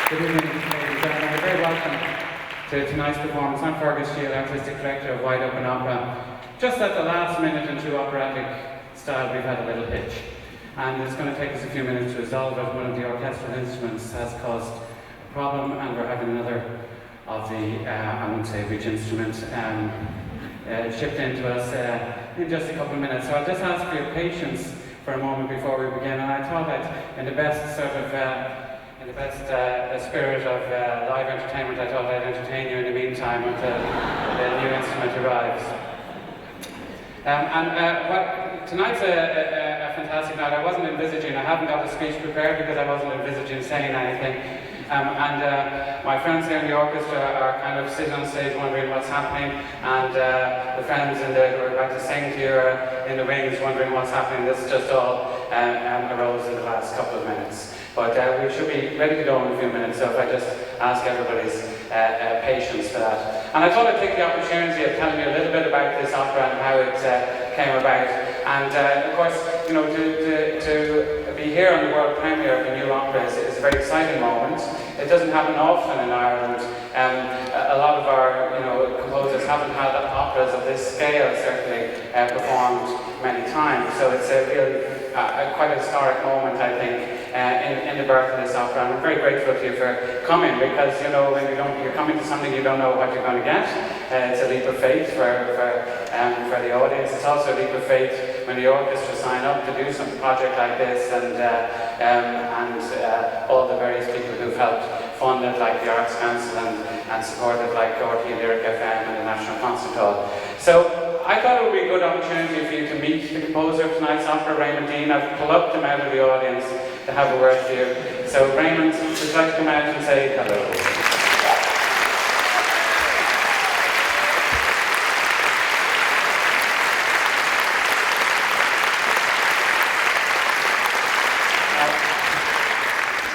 Good evening, ladies and gentlemen. You're very welcome to tonight's performance. I'm Fergus Shield, Artistic Director of Wide Open Opera. Just at the last minute in true operatic style, we've had a little hitch. And it's going to take us a few minutes to resolve it. One of the orchestral instruments has caused a problem, and we're having another of the, I won't say which instrument, shipped into us in just a couple of minutes. So I'll just ask for your patience for a moment before we begin. And I thought that in the best sort of in the best spirit of live entertainment, I thought I'd entertain you in the meantime until the new instrument arrives. Tonight's a fantastic night. I wasn't envisaging, I haven't got a speech prepared because I wasn't envisaging saying anything. My friends here in the orchestra are kind of sitting on stage wondering what's happening, and the friends who are about to sing to you are in the wings wondering what's happening. This just all arose in the last couple of minutes. But we should be ready to go in a few minutes, so if I just ask everybody's patience for that. And I thought I'd take the opportunity of telling you a little bit about this opera and how it came about. And of course, you know, to be here on the world premiere of a new opera is a very exciting moment. It doesn't happen often in Ireland. A lot of our, composers haven't had operas of this scale certainly performed many times. So it's a really quite a historic moment, I think, in the birth of this opera. And I'm very grateful to you for coming, because when you're coming to something you don't know what you're going to get. It's a leap of faith for the audience. It's also a leap of faith when the orchestra sign up to do some project like this, and all the various people who've helped fund it, like the Arts Council, and supported like RT and Lyric FM and the National Concert Hall. So I thought it would be a good opportunity for you to meet the composer of tonight's opera, Raymond Deane. I've plucked him out of the audience to have a word for you. So Raymond, would you like to come out and say hello?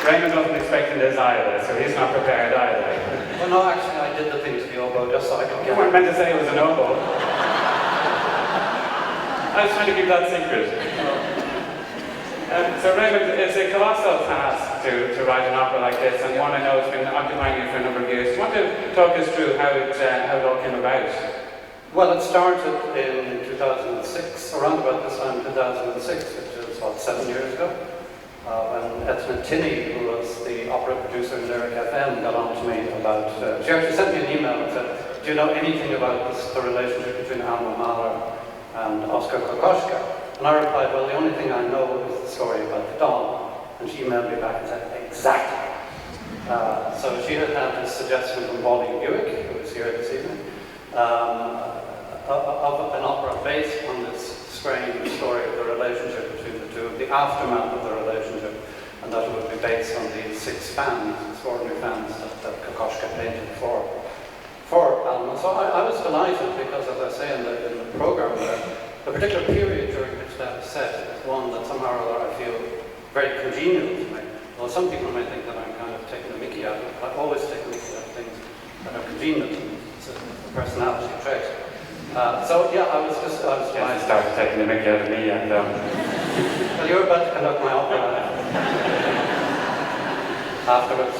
Raymond wasn't expecting this either, so he's not prepared either. Well, no, actually, I did the thing to the oboe just so I could get. You weren't meant to say it was an oboe. I was trying to keep that secret. So Raymond, it's a colossal task to write an opera like this, and one I know has been occupying you for a number of years. Do you want to talk us through how it all came about? Well, it started in 2006, around about this time, 2006, which is, 7 years ago. When Edna Tinney, who was the opera producer in Lyric FM, got on to me about, she actually sent me an email and said, do you know anything about the relationship between Alma Mahler and Oskar Kokoschka? And I replied, well, the only thing I know is the story about the dog. And she emailed me back and said, exactly. So she had had this suggestion from Wally Buick, who was here this evening, of an opera based on this strange story of the relationship between the two, the aftermath of the relationship, and that it would be based on these 6 fans, extraordinary fans that Kokoschka painted for Alma. So I was delighted because, as I say in the program, the particular period during which that is set is one that somehow or other I feel very congenial to me. Well, some people may think that I'm kind of taking the mickey out of it, but I always take the mickey out of things that are congenial to me. It's a personality trait. So yeah, I was delighted. I started taking the mickey out of me, and well, you're about to conduct my opera afterwards.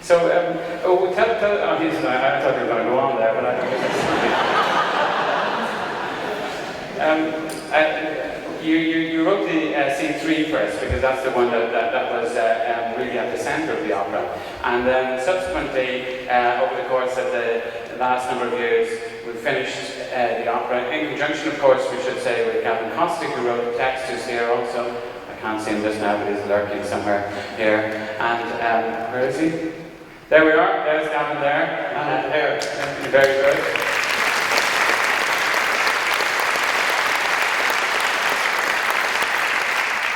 So, obviously, I thought you were going to go on there, but I don't you wrote the scene 3 first, because that's the one that was really at the centre of the opera. And then subsequently, over the course of the last number of years, we finished the opera, in conjunction, of course, we should say, with Gavin Kostick, who wrote the text, who's here also. I can't see him just now, but he's lurking somewhere here. And where is he? There we are. There's Gavin there. And here. Very good.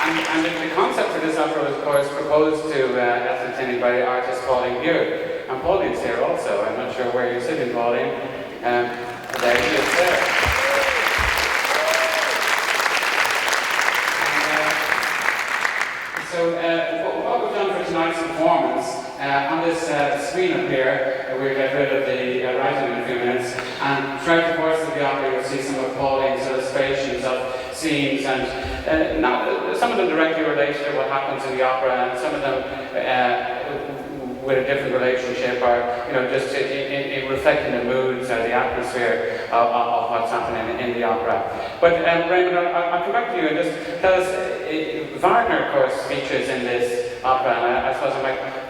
And the concept for this opera was, of course, proposed to Edna Tinney by the artist Pauline Buick. And Pauline's here also. I'm not sure where you're sitting, Pauline. There he is there. So what we've done for tonight's performance, on this screen up here, we'll get rid of the writing in a few minutes, and throughout the course of the opera you'll see some of Pauline's illustrations of scenes, and now some of them directly related to what happens in the opera, and some of them with a different relationship, or just in reflecting the moods or the atmosphere of what's happening in the opera. But Raymond, I'll come back to you and just tell us. Wagner, of course, features in this opera, and I suppose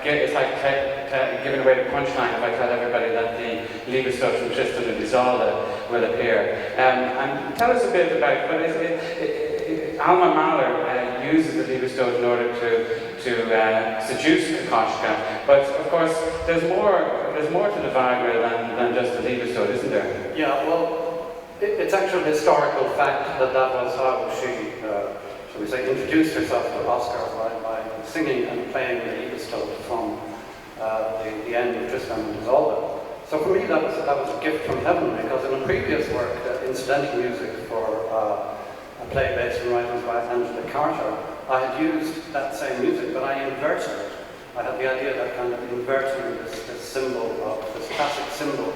it's like giving away the punchline if I tell everybody that the libretto from Tristan and Isolde will appear. And tell us a bit about. But Alma Mahler uses the libretto in order to seduce Kokoschka, but of course there's more to the Wagner than just the libretto, isn't there? Yeah, well, it's actually a historical fact that was how she, shall we say, introduced herself to Oskar by singing and playing the libretto from the end of Tristan and Isolde. So for me that was a gift from heaven, because in a previous work, incidental music for a play based on writings by Angela Carter, I had used that same music, but I inverted it. I had the idea that kind of inverting this classic symbol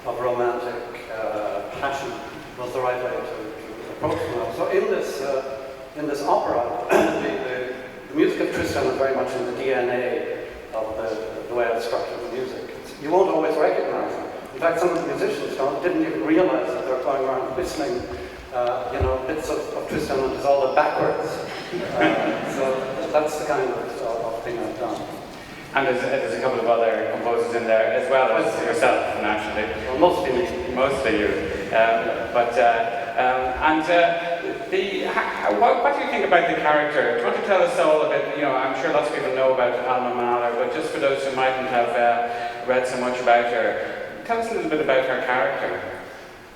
of romantic passion was the right way to approach it. So in this opera, the music of Tristan is very much in the DNA of the way I've structured the music. You won't always recognize it. In fact, some of the musicians didn't even realize that they were going around whistling bits of Tristan and Isolde backwards. So that's the kind of thing I've done. And there's a couple of other composers in there, as well as yourself, naturally. Well, mostly me. Mostly you. What do you think about the character? Do you want to tell us all a bit? I'm sure lots of people know about Alma Mahler, but just for those who mightn't have read so much about her, tell us a little bit about her character.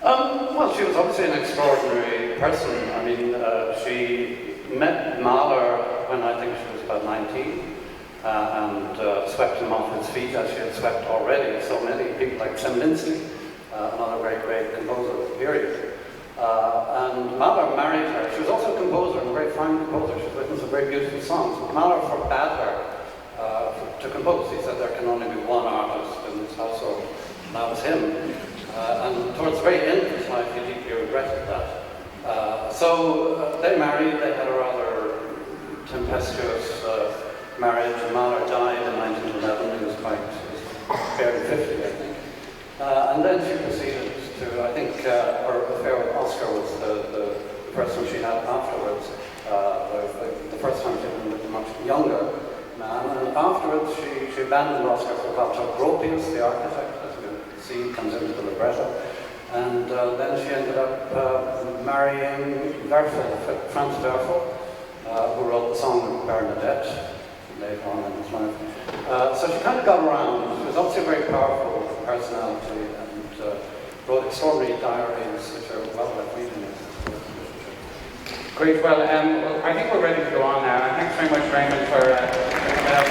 Well, she was obviously an extraordinary person. I mean, she met Mahler when I think she was about 19, and swept him off his feet, as she had swept already so many people like Zemlinsky, another very great composer of the period. And Mahler married her. She was also a composer, and a very fine composer. She's written some very beautiful songs. But Mahler forbade her to compose. He said there can only be one artist in this household, and that was him. And towards the very end of his life, he deeply regretted that. So they married. They had a rather tempestuous marriage. Mahler died in 1911. He was barely 50, I think. And then she proceeded to, I think her affair with Oskar was the first one she had afterwards. The first time she had been with a much younger man. And afterwards she abandoned Oskar for Walter Gropius, the architect, as you see, comes into the libretto. And then she ended up marrying Franz Werfel, who wrote the song of Bernadette later on in his life. So she kind of got around. She was obviously a very powerful personality, and wrote extraordinary diaries which are well worth reading. Great. Well, I think we're ready to go on now. And thanks very much, Raymond, for coming out.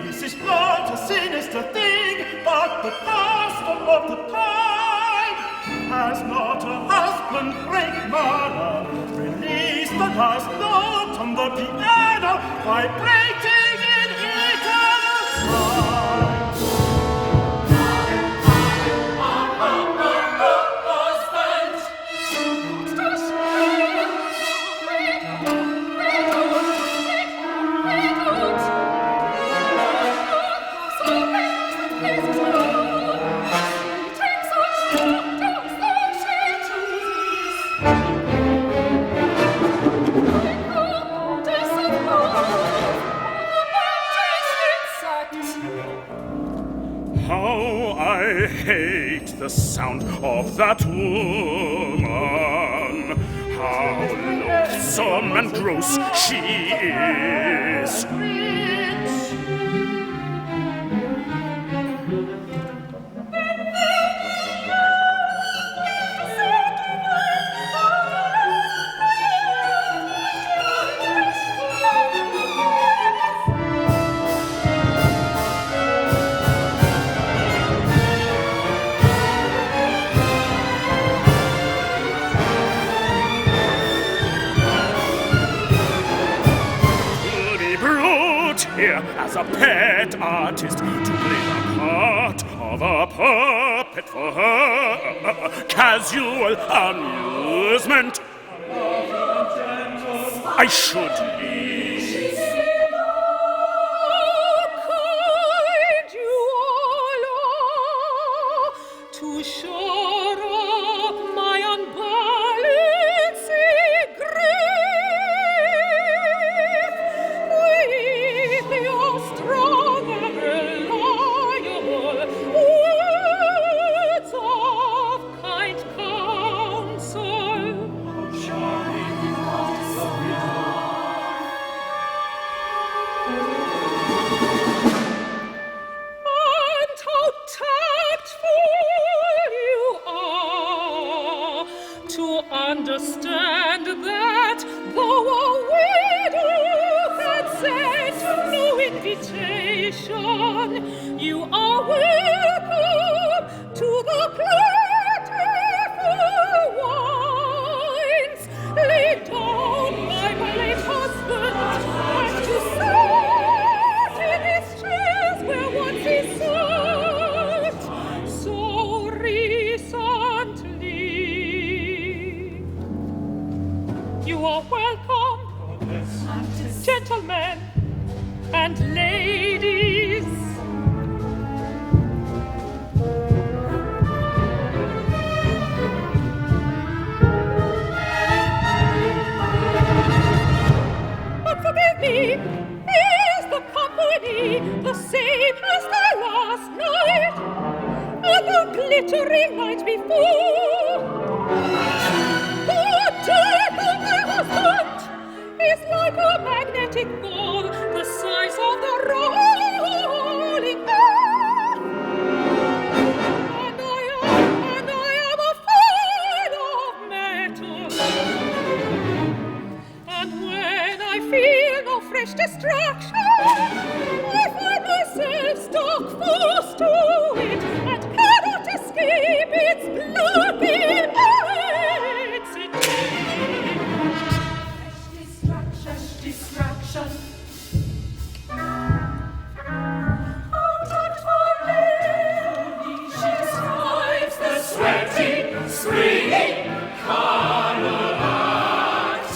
this is not a sinister thing, but the custom of the time. Has not a husband, great Mahler, released the last note on the piano, vibrating in eternal time? How I hate the sound of that woman. How loathsome and gross she is. Here as a pet artist to play the part of a puppet for her casual amusement. I should leave. How kind you all are to shore up my unbalancing grief with your strong and reliable words of kind counsel. And how tactful you are to understand that though a widow had sent no invitation, you are welcome to the plentiful wines laid down by my late husband, and to sit in his chairs where once he sat so recently. You are welcome, gentlemen and ladies. But forgive me, is the company the same as the last night and the glittering night before? The death of my husband is like a magnetic ball the size of the rolling earth. And I am a fan of metal. And when I feel no fresh distraction, I find myself stuck fast to it and cannot escape its gloomy immensity. Distraction. Untactfully, she describes the sweaty, springy carnival act.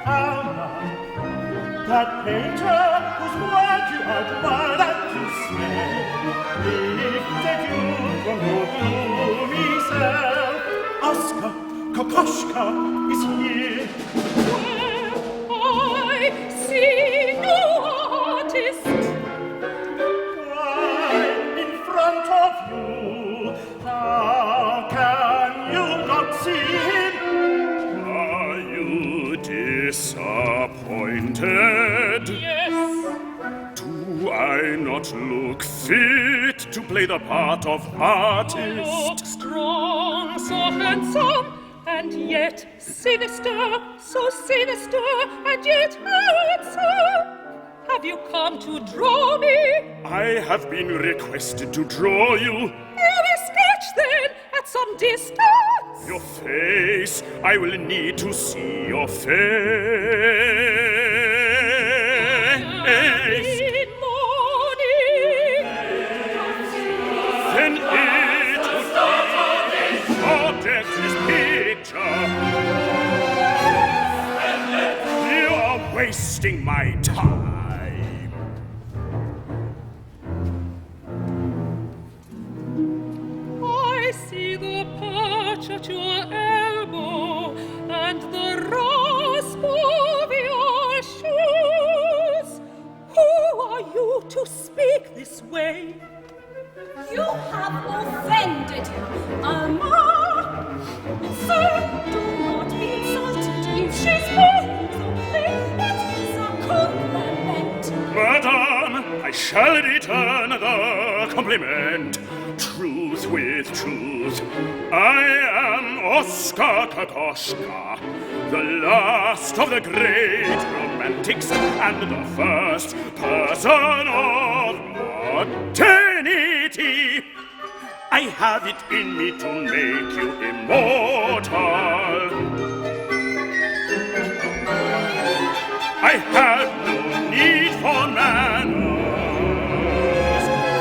Alma, that painter whose work you admired and to slay, lifted you from your gloomy cell. Oskar Kokoschka is here. I see no artist. Why, in front of you, how can you not see him? Are you disappointed? Yes, Do I not look fit to play the part of I artist? look strong, so handsome, and yet sinister, so sinister, and yet handsome. have you come to draw me? I have been requested to draw you. You will sketch then at some distance. Your face, I will need to see your face. In morning. Then it would be objectless picture. You are wasting my time. I see the patch at your elbow and the rasp of your shoes. Who are you to speak this way? You have offended him, Alma. Sir, do not be insulted. If she's behaved okay, it is a compliment. Madame, I shall return the compliment. Truth with truth. I am Oskar Kokoschka, the last of the great romantics and the first person of modernity. I have it in me to make you immortal. I have no need for manners.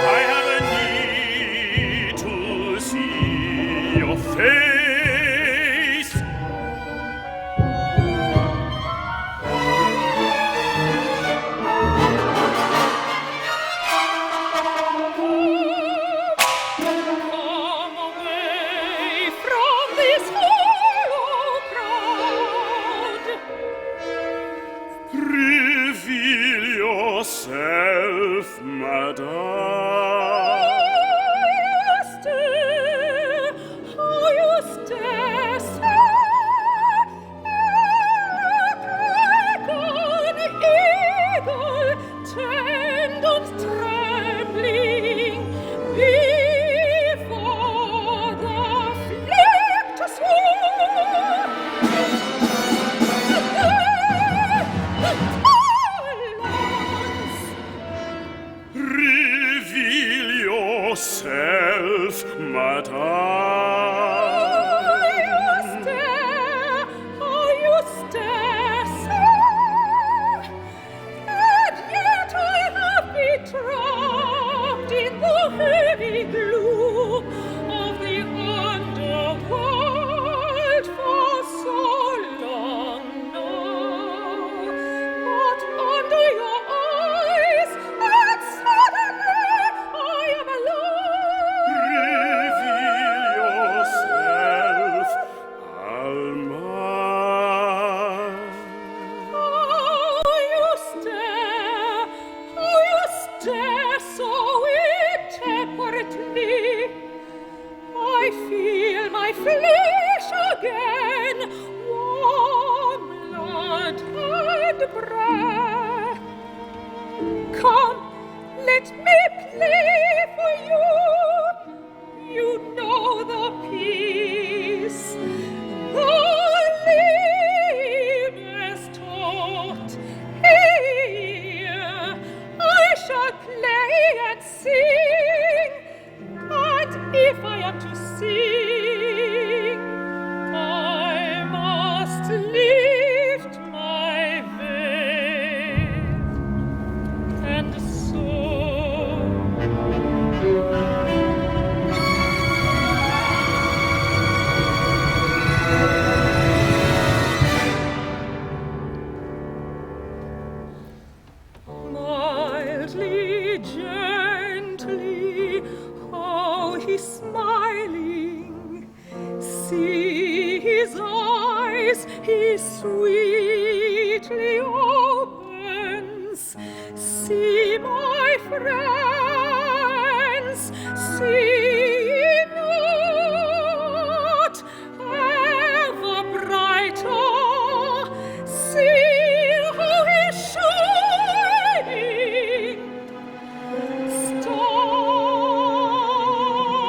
I have a need to see your face. Come away from this hollow crowd. Reveal yourself, madame. How you stare, sir, like an eagle, tendons trembling before the flicked swoon. Reveal yourself, madame. How you stare, sir, and yet I have been trapped in the heavy gloom of the underworld for so long now. But under your eyes, and suddenly I am alone. Reveal yourself, Alma. How you stare so intemperately. I feel my flesh again, warm blood and breath. Come, let me play for you. You know the piece, the limb taught. Here I shall play and sing, and if I am to sing, I must lift my veil, and so mildly, gently, how he's smiling. See his eyes, he sweetly opens. See my friends, see not ever brighter. See how he's shining.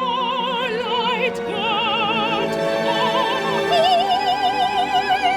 Starlight girt a holy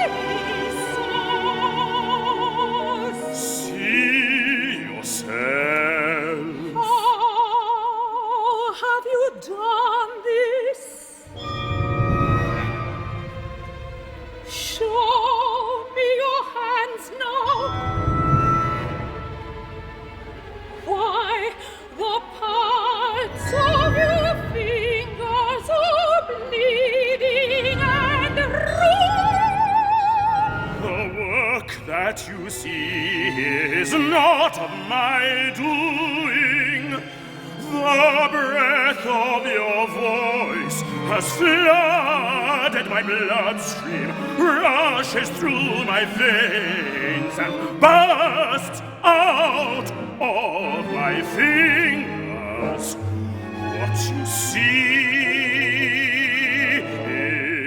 is not of my doing. The breath of your voice has flooded my bloodstream, rushes through my veins, and bursts out of my fingers. What you see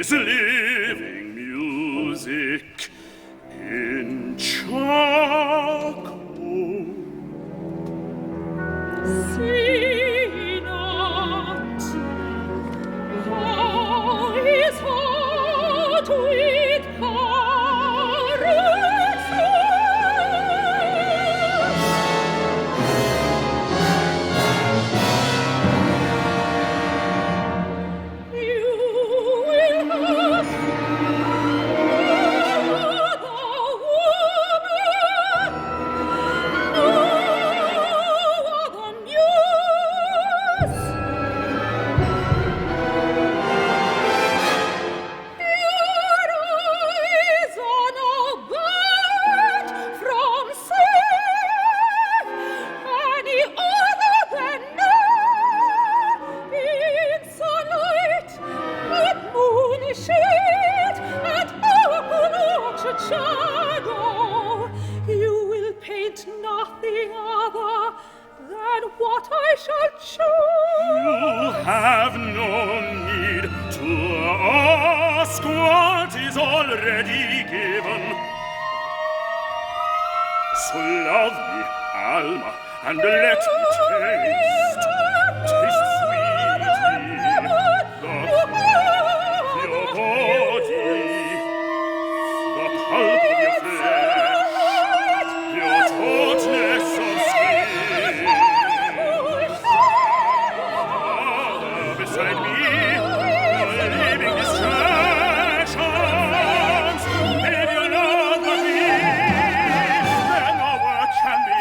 is living music in charcoal. See not how his heart with courage you will have shadow. You will paint nothing other than what I shall choose. You have no need to ask what is already given. So love me, Alma, and let me taste sweetly the pulp of your body, the pulp of your flesh, your tautness of skin. Father, beside me, your living distractions. If you love me, then no work can be.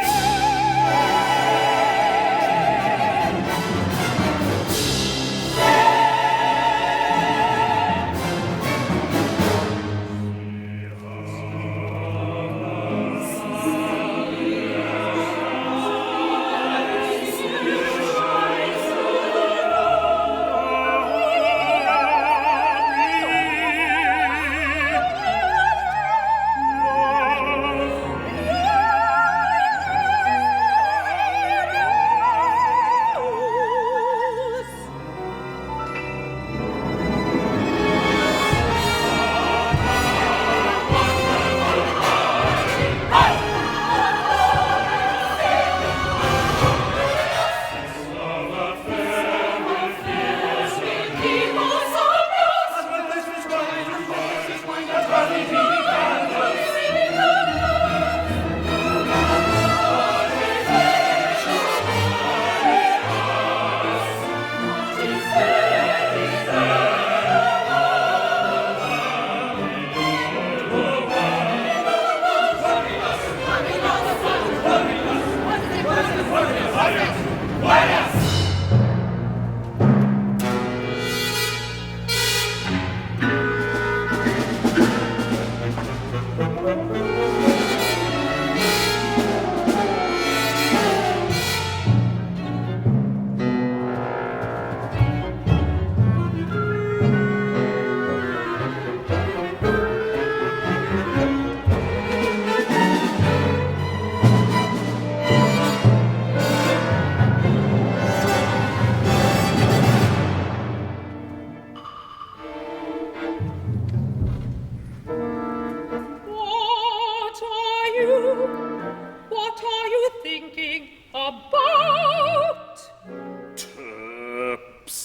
What are you thinking about? Turps.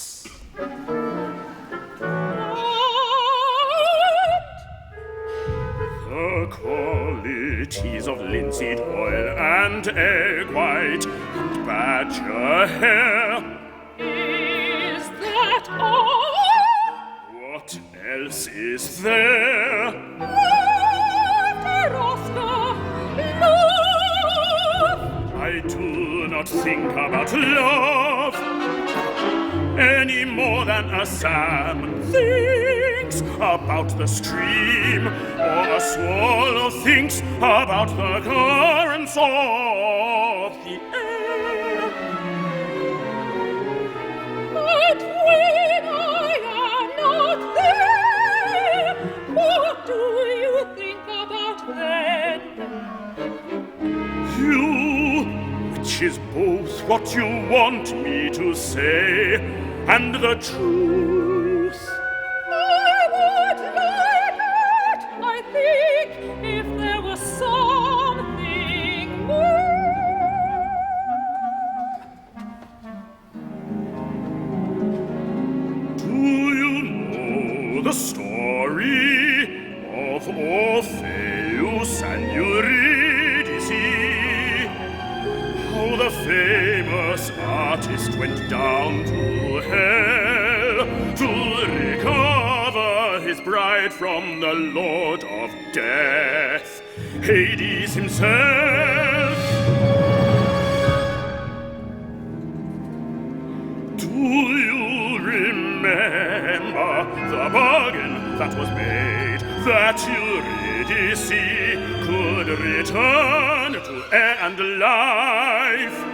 The qualities of linseed oil and egg white and badger hair. Is that all? What else is there? After Oskar, love! I do not think about love any more than a salmon thinks about the stream, or a swallow thinks about the current elements of the air. And when I am not there, what do you think about then? You, which is both what you want me to say and the truth. I would like it, I think, if there was something more. Do you know the story of Orpheus and Eurydice? How the famous artist went down to hell to recover his bride from the Lord of Death, Hades himself. Do you remember the bargain that was made, that Eurydice could return to air and life?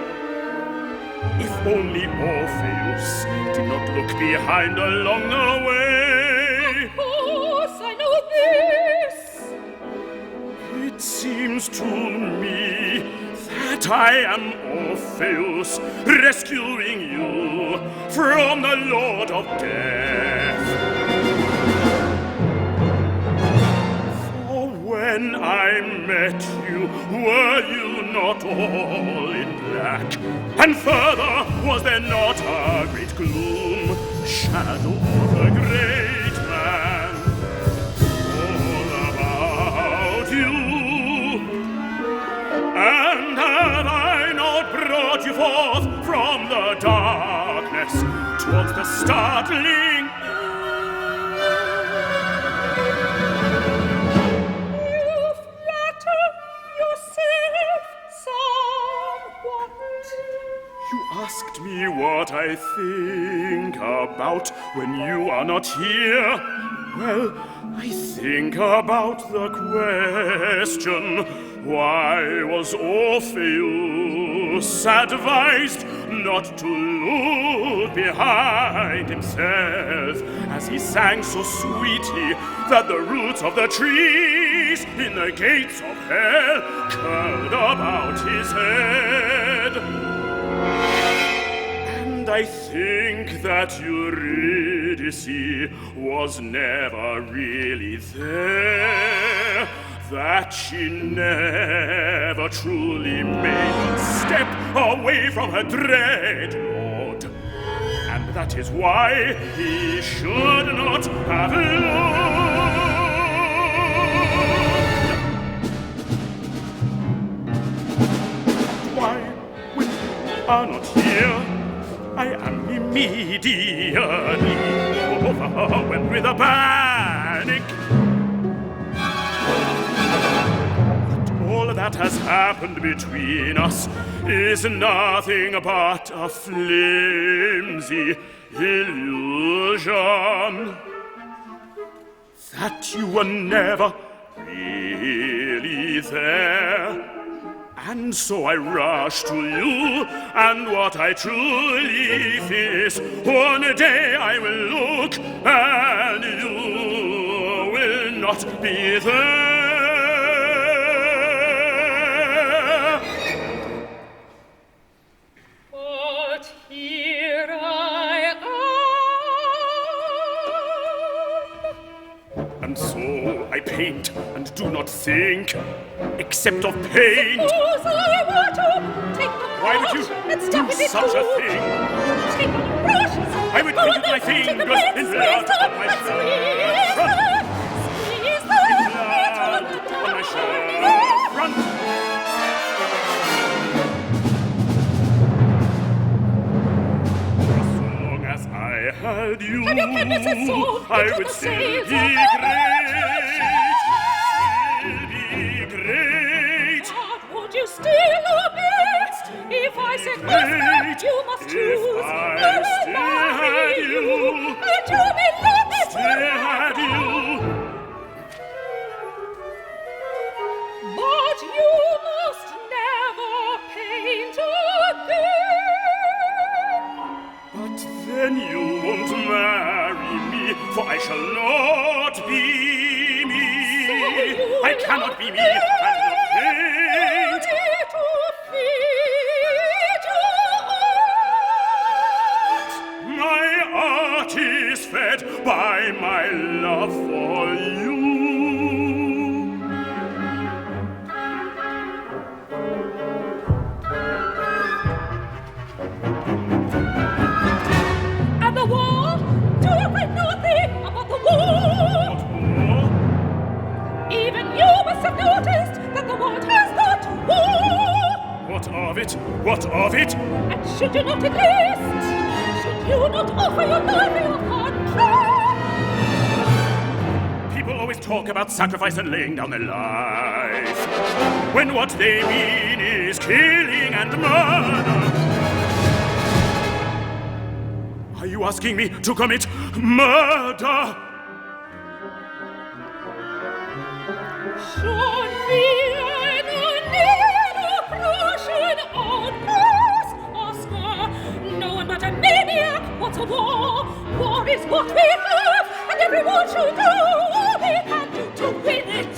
If only Orpheus did not look behind along the way. Of course, I know this. It seems to me that I am Orpheus, rescuing you from the Lord of Death. For when I met you, were you not all in black? And further, was there not a great gloom, shadow of a great man, all about you? And have I not brought you forth from the darkness towards the startling? You flatter yourself somewhat. You asked me what I think about when you are not here. Well, I think about the question, why was Orpheus advised not to look behind himself as he sang so sweetly that the roots of the trees in the gates of hell curled about his head? And I think that Eurydice was never really there, that she never truly made one step away from her dread lord, and that is why he should not have looked. Why, when you are not here, I am immediately overwhelmed with a panic. All that has happened between us is nothing but a flimsy illusion. That you were never really there. And so I rush to you, and what I truly fear is one day I will look, and you will not be there. But here I am. And so I paint and do not think, except of paint. Suppose I were to take the Why would you brush and step do it such into- a thing? Take the brush, I would go paint on with my then, take the fingers pen, in squeeze blood the- on my and shirt. squeeze the- Blood into on my the shirt front. As long as I had you, Have your pen, Mrs. Soul, I into would the still sails be of great. Still be great. But would you still obey if I said, Oskar, you must choose? If I will still marry had you, and you may love me still had you. But you must then you won't marry me, for I shall not be me. I cannot be me and not paint. My art is fed by my love for you. And the war? Do you think nothing about the war? What war? Even you must have noticed that the world has got war. What of it? What of it? And should you not enlist? Should you not offer your life for your country? People always talk about sacrifice and laying down their life, when what they mean is killing and murder. Are you asking me to commit murder? Schon wir nun niederbrechen Outpost, Oskar. No one but a maniac wants a war. War is what we have, and everyone should do all they can do to win it.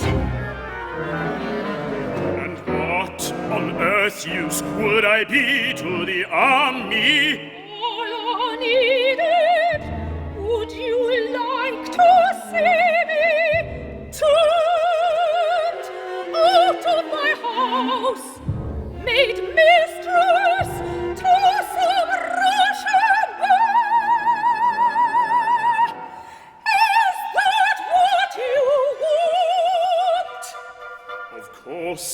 And what on earth's use would I be to the army? All I needed, would you like to see me turned out of my house, made mistress to some Russian man? Is that what you want? Of course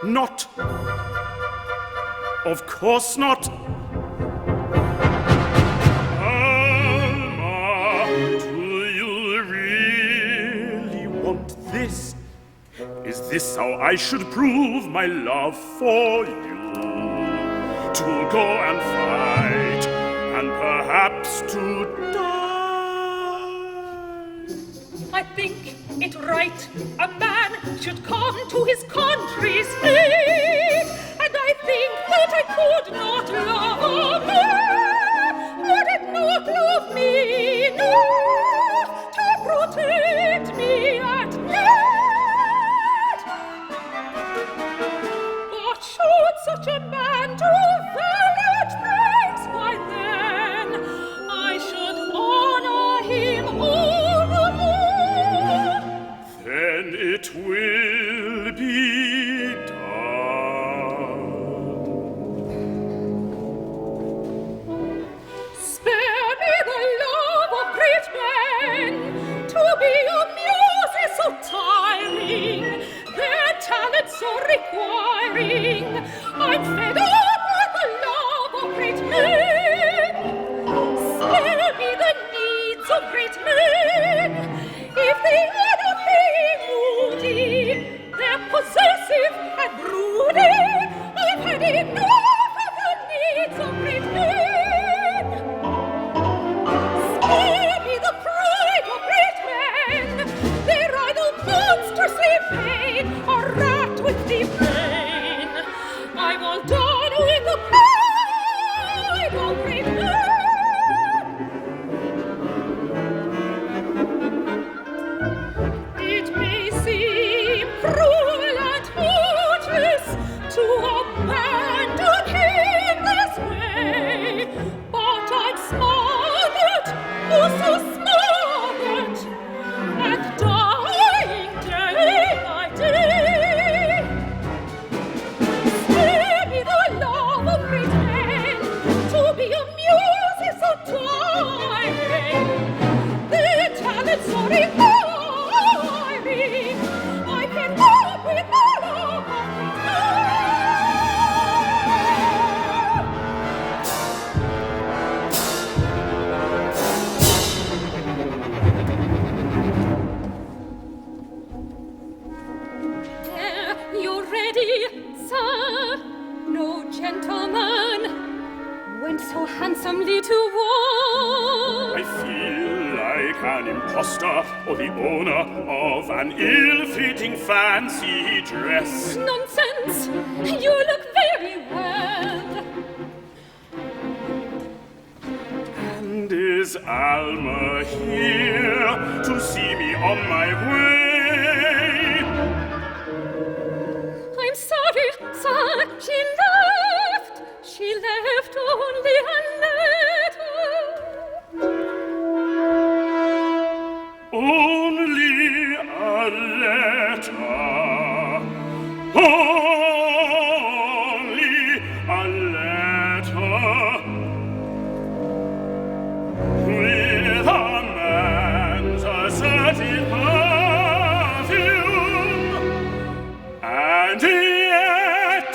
not. Of course not. Alma, do you really want this? Is this how I should prove my love for you? To go and fight, and perhaps to die? I think it right a man should come to his country's aid, and I think that I could not love a man who did not love me enough to protect me at need. But should such a man do valiant things, why then I should honor him all the more. Then it will be done. Spare me the love of great men. To be a muse is so tiring, their talent so requiring. I'm fed up with the love of great men. Spare me the needs of great men. If they end up being moody, they're possessive and broody. I've had enough of the needs of great men. Spare me the pride of great men. They're either monstrously vain or racked with deep pain. I'm all done with the pride of great men. It may seem cruel and heartless to abandon him this way, but I'm smothered, oh so smothered, and dying day by day. Spare me the love of great men. To be a muse is so tiring, their talents so requiring. I can cope with the love of great men. You're ready, sir? No gentleman went so handsomely to war. I feel like an impostor or the owner of an ill-fitting fancy dress. Nonsense! You look very well. Is Alma here to see me on my way? I'm sorry, sir, she left only a letter. Only a letter. Only a letter. With a man's asserted perfume. And yet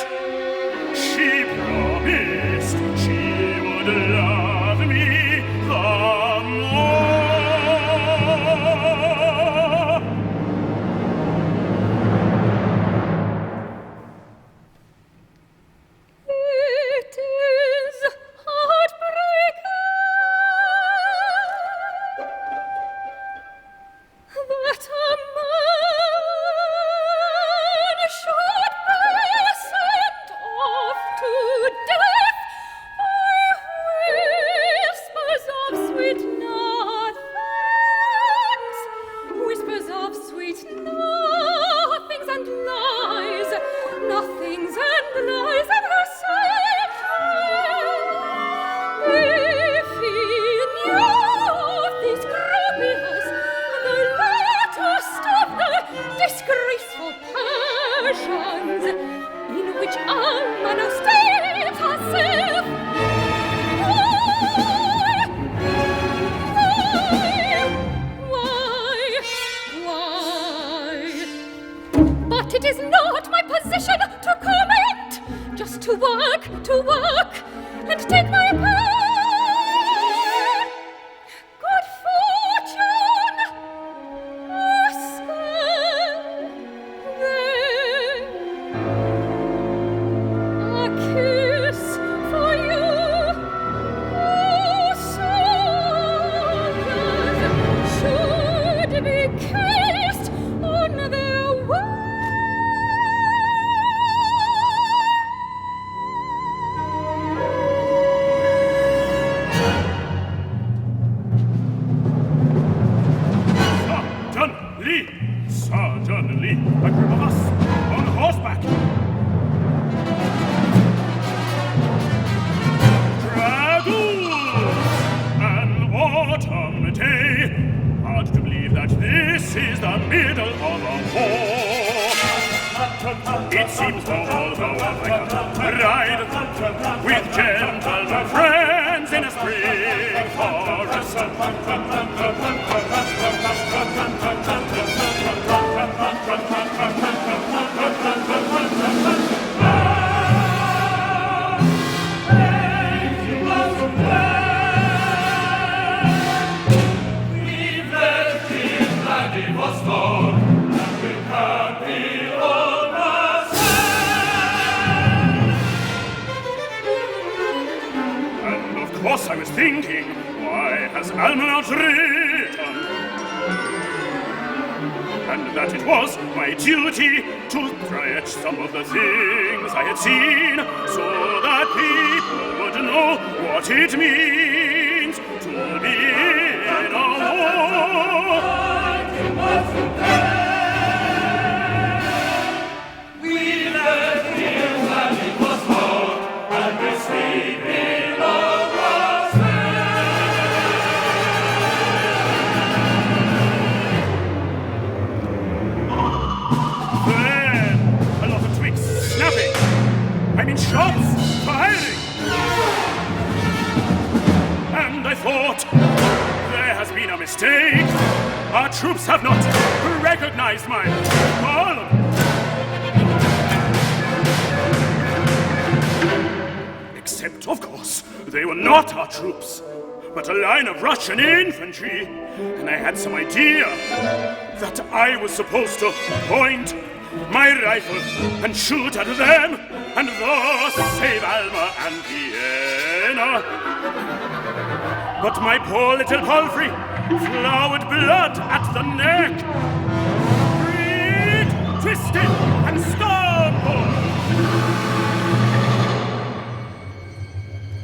she promised she would love me the more. It is heartbreaking that a man should be sent off to death by whispers of sweet nothings, whispers of sweet nothings and lies, nothings and lies at her side. If he knew of these gropius, the latest of the disgraceful passions in which Alma now stays herself, why? But it is not my position to comment, just to work, and take my pay. Good fortune, Oskar, there. A kiss for you, oh, soldiers should be kissed on their way. Suddenly, a group of us on horseback. Dragoons! An autumn day. Hard to believe that this is the middle of a war. It seems to all go like a ride with gentlemen friends in a spring forest. I was thinking, why has Alma not written? And that it was my duty to stretch some of the things I had seen, so that people would know what it means to be in a war. We left here and it was war, and we sleep in a I'm in shots, firing! And I thought, there has been a mistake. Our troops have not recognized my column. Except, of course, they were not our troops, but a line of Russian infantry. And I had some idea that I was supposed to point my rifle and shoot at them, and thus save Alma and Vienna. But my poor little palfrey flowered blood at the neck, reed, twisted, and stumbled.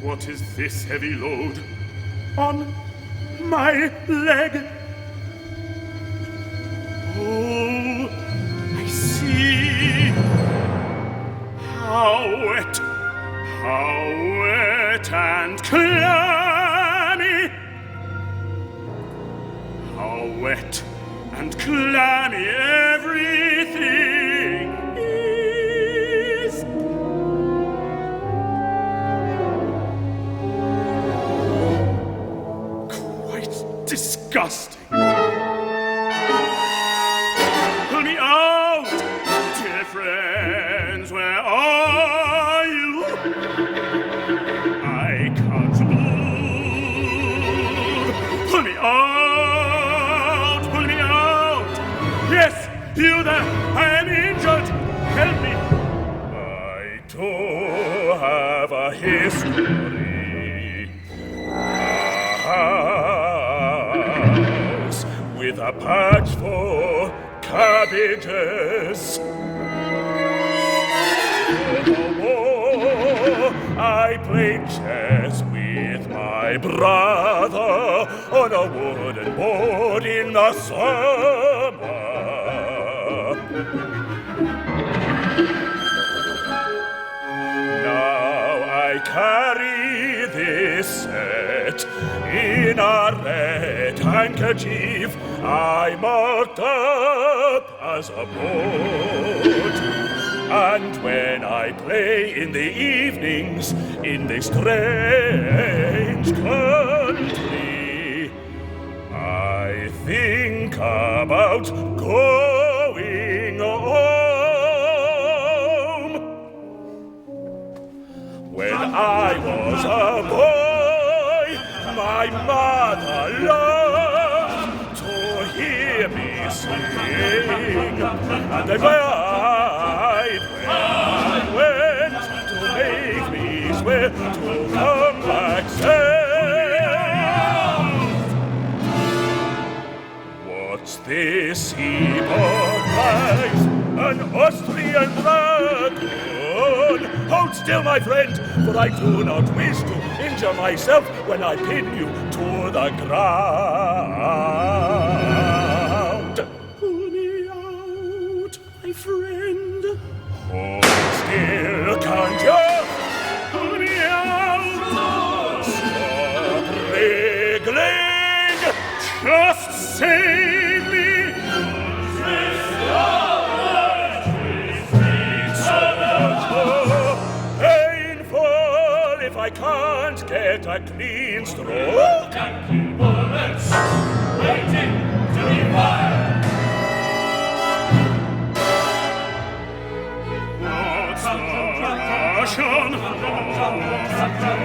What is this heavy load on my leg. Oh, I see. How wet and clammy. How wet and clammy everything is. Quite disgusting. Pull me out, dear friends, where are you? I can't move. Pull me out, pull me out. Yes, you there, I am injured. Help me. I too have a history. A house with a patch for cabbages. For the war, I played chess with my brother on a wooden board in the summer. Now I carry this set in a red handkerchief I marked up as a board. And when I play in the evenings in this strange country, I think about going home. When I was a boy, my mother loved to hear me sing, and I went to make me swear to come back safe. What's this heap of lies? An Austrian dragon? Hold still, my friend, for I do not wish to injure myself when I pin you to the ground. Pull me out, my friend. Hold still, can't you? Pull me out. Stop wriggling. Just save me. If I can't get a clean stroke, can't bullets waiting to be fired. What's the Russian?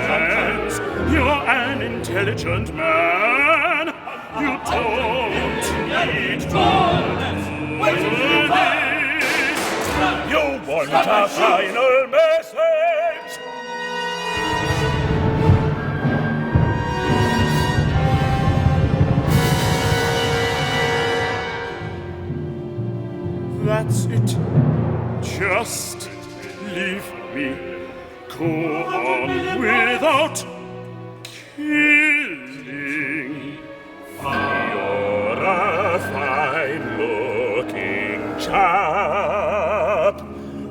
Friends, you're an intelligent man. You don't need bullets waiting for this. You want a final message. That's it. Just leave me. Go on without killing. You're a fine-looking chap,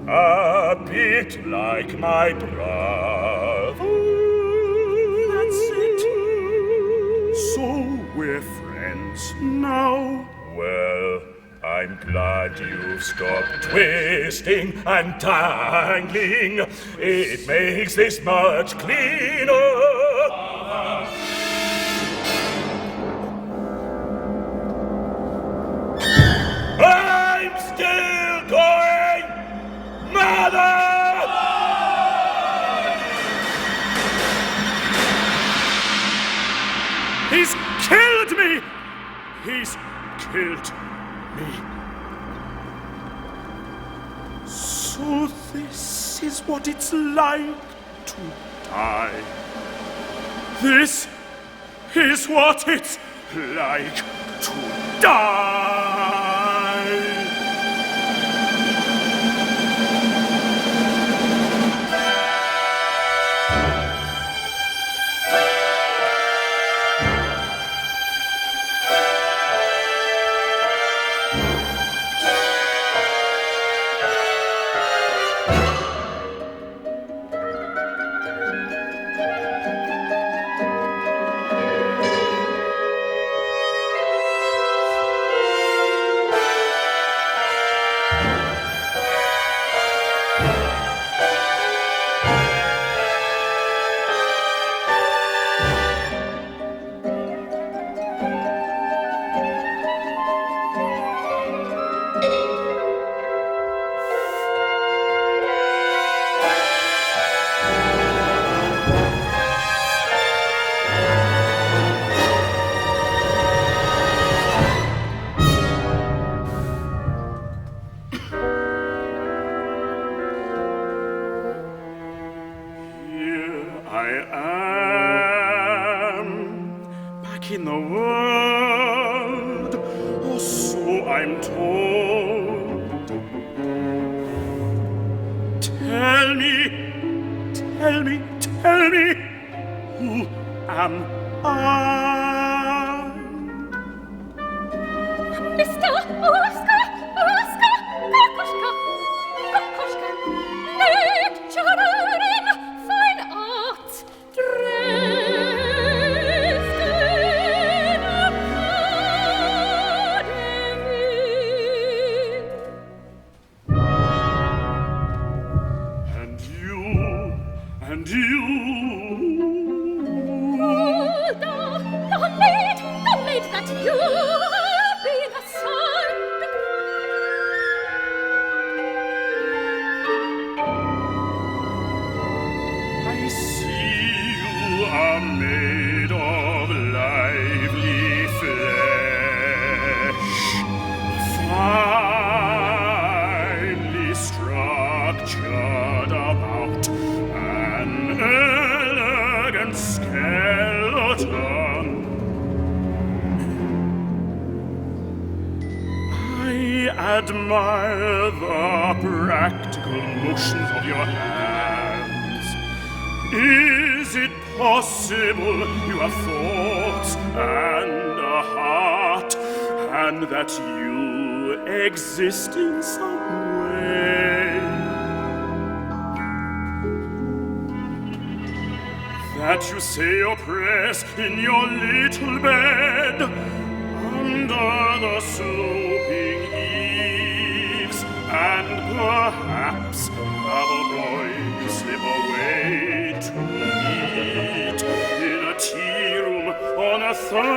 a bit like my brother. That's it. So we're friends now. Well, I'm glad you've stopped twisting and tangling. It makes this much cleaner. I'm still going, Mother! He's killed me! He's killed me. So this is what it's like to die. This is what it's like to die. I am back in the world, or so I'm told. Tell me, who am I? Mr. Oskar Kokoschka, lecturer in fine arts, Dresden Academy. And you? Hulda, the maid that you have been assigned. I see you are made of lively flesh, finely structured about an elegant skeleton. I admire the practical motions of your hands. Is it possible you have thoughts and a heart, and that you exist in some way? That you say your prayers in your little bed, under the sloping eaves, and perhaps have a boy slip away to meet in a tea room on a Thursday.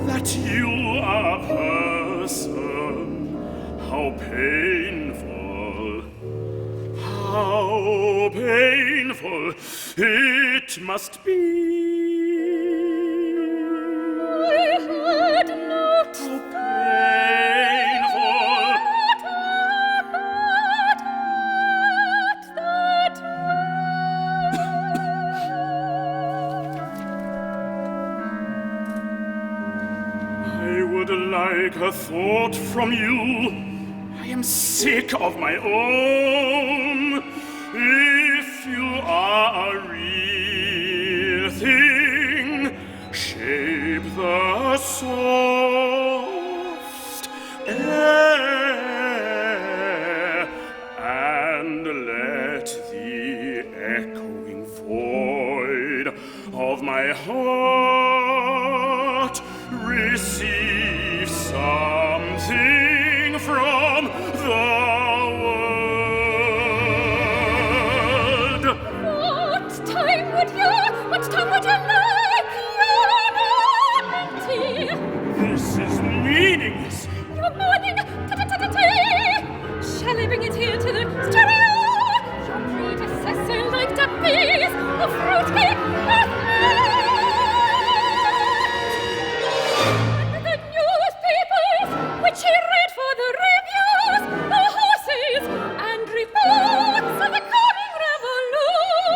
That you are a person, how painful it must be. I heard not. How painful. I would like a thought from you. I am sick of my own. If you are a real thing, shape the soft air and let the echoing void of my heart receive something from the world. What time would you like your tea? This is meaningless. Your morning tea. Shall I bring it here to the studio? Your predecessor liked a piece of fruitcake with and the newspapers which he read for the reviews, the horses, and reports of the coming revolution.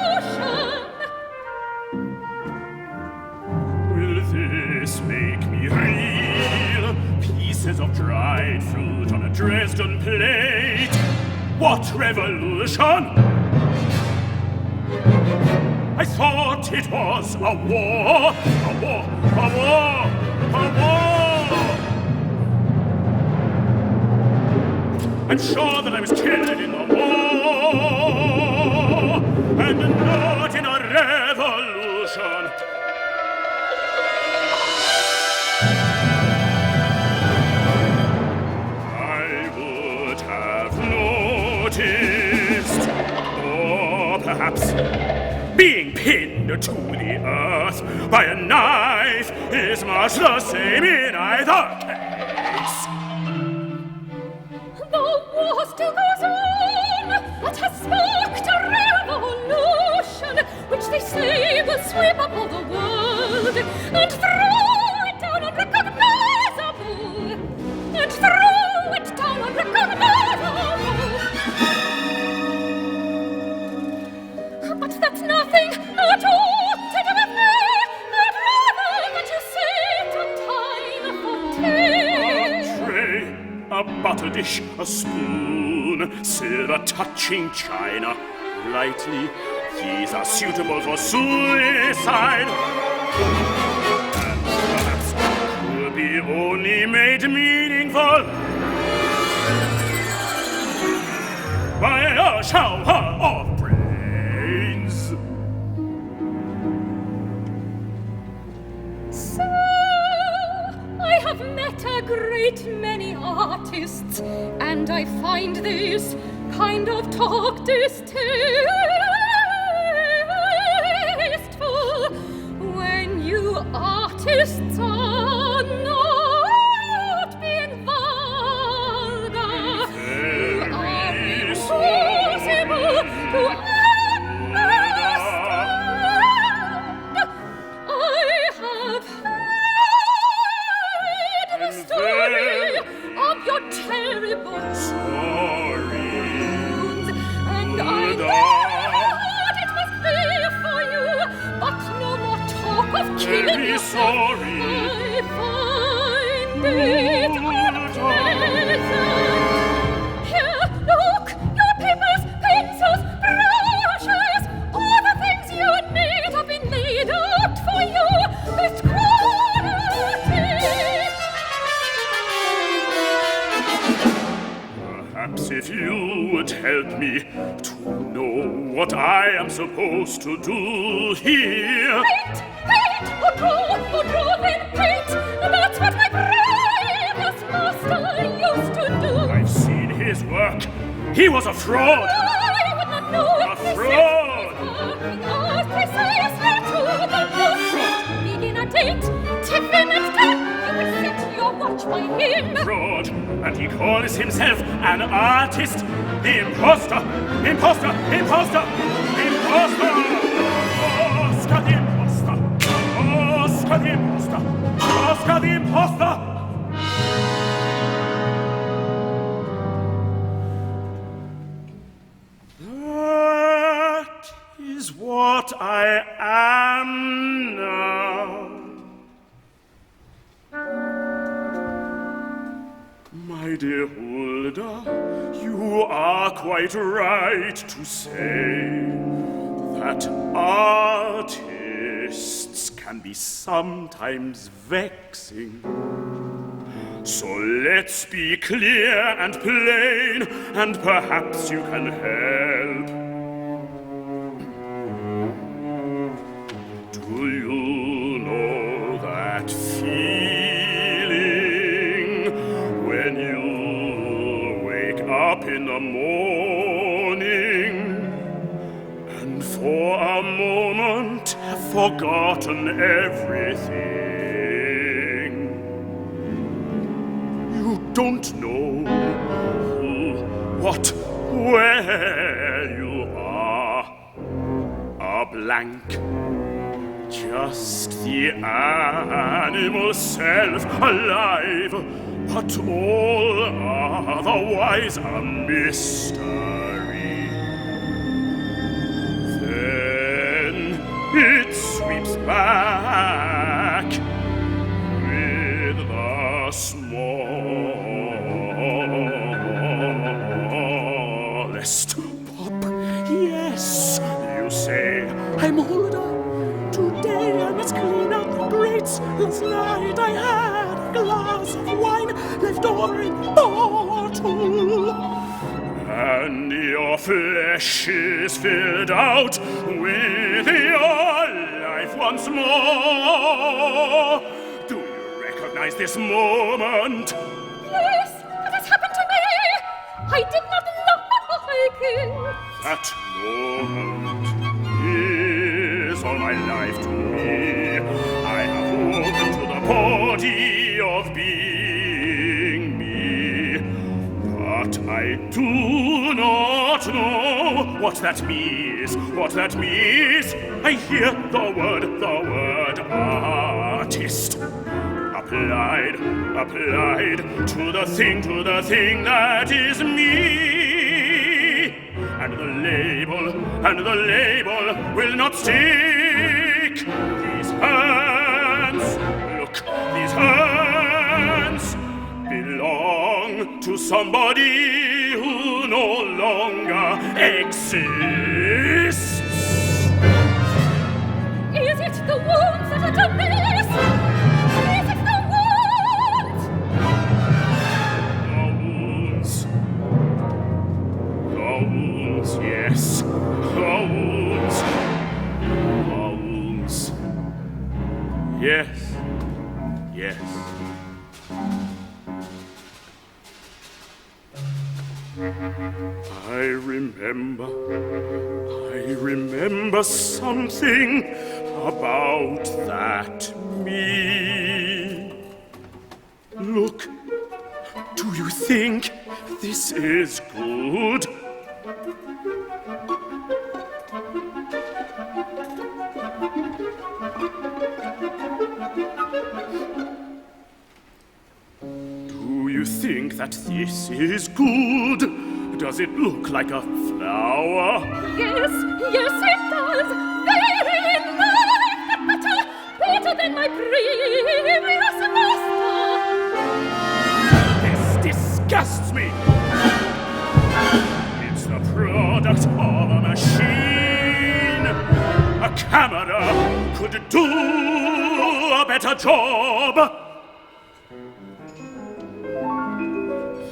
Will this make me reel? Pieces of dried fruit on a Dresden plate. What revolution? I thought it was a war. I'm sure that I was killed in the war, and not in a revolution. I would have noticed, or perhaps being pinned to the earth by a knife is much the same in either case. The war still goes on, but has sparked a revolution, which they say will sweep up all the world and throw it down unrecognizable, and throw it down unrecognizable. butter dish, a spoon, silver touching china. Rightly, these are suitable for suicide. And perhaps will be only made meaningful by a shower of brains. So, I have met a great many artists, and I find this kind of talk distasteful. When you artists are not being vulgar, you are impossible to understand. I have heard the story of your terrible wounds, and I thought it must be for you, but no more talk of killing yourself. Sorry. I find it unpleasant. Here, look, your papers, pencils, brushes, all the things you need have been laid out for you with quality. Perhaps if you would help me to know what I am supposed to do here. Paint, paint, who draw, then paint. That's what my bravest master used to do. I've seen his work. He was a fraud. I would not know A fraud. as precisely to the truth. Begin a date, tiffin and time. You will set your watch by him. Fraud. And he calls himself an artist. The imposter. Imposter. Imposter. Imposter. Oskar the imposter. Oskar the imposter. Oskar the imposter. That is what I am now. My dear Hulda, you are quite right to say that artists can be sometimes vexing. So let's be clear and plain, and perhaps you can help. Do you know that feeling when you wake up in the morning and for a moment have forgotten everything? You don't know who, what, where you are. A blank. Just the animal self alive, but all otherwise a mystery. Then it sweeps back with the smallest pop. Yes, you say, I'm Hulda. Today I must clean up the grates. Last night I had a glass of wine left over in the bottle. And your flesh is filled out with your life once more. Do you recognize this moment? Yes, that has happened to me. I did not like it. That moment is all my life to me. I have woken to the body of being me. But I do not know what that means, what that means. I hear the word artist. Applied to the thing that is me. And the label will not stick. These hands, look, these hands belong to to somebody who no longer exists. Is it the wounds that are done this? Is it the wounds? The wounds, yes, the wounds. Yes, yes. I remember something about that me. Look, do you think this is good? Do you think that this is good? Does it look like a flower? Yes, yes it does. Very nice. Better than my previous master. This disgusts me. It's the product of a machine. A camera could do a better job.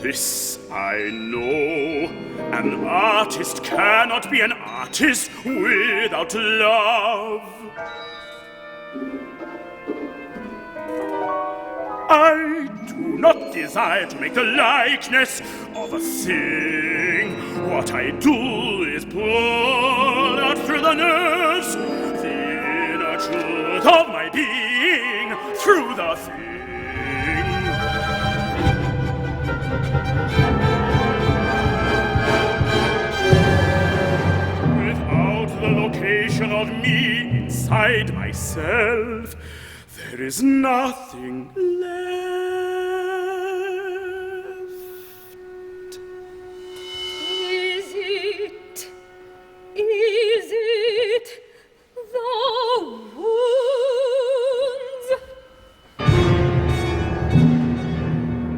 This I know. An artist cannot be an artist without love. I do not desire to make the likeness of a thing. What I do is pull out through the nerves the inner truth of my being through the thing. Without the location of me inside myself, there is nothing left. Is it the wounds?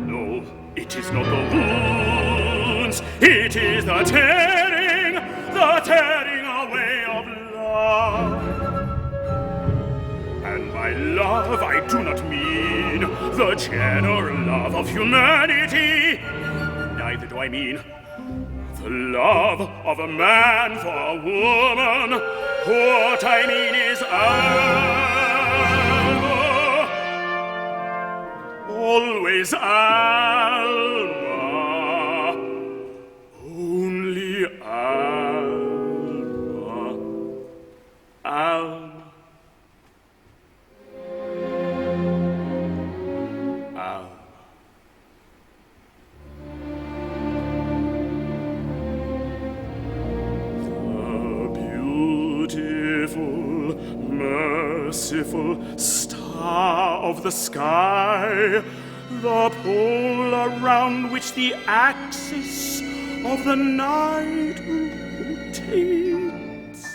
No, it is not the wounds. It is the tearing away of love. And by love I do not mean the general love of humanity. Neither do I mean the love of a man for a woman. What I mean is Alma. Always Alma. Only Alma. Alma. Merciful star of the sky, the pole around which the axis of the night rotates.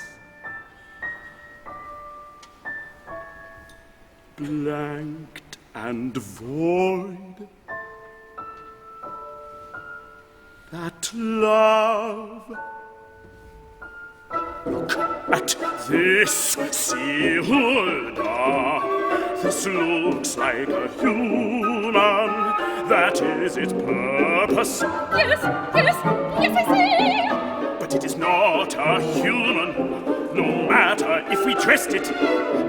Blanked and void, that love. Look at this, see, Hulda. This looks like a human. That is its purpose. Yes, I see. But it is not a human. No matter if we dressed it,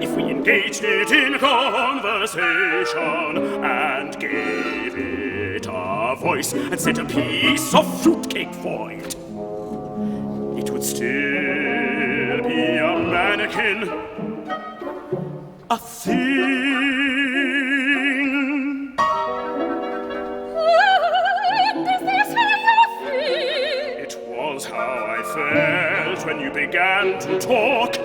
if we engaged it in conversation and gave it a voice and set a piece of fruitcake for it, it would still be a mannequin, a thing. And is this how you feel? It was how I felt when you began to talk.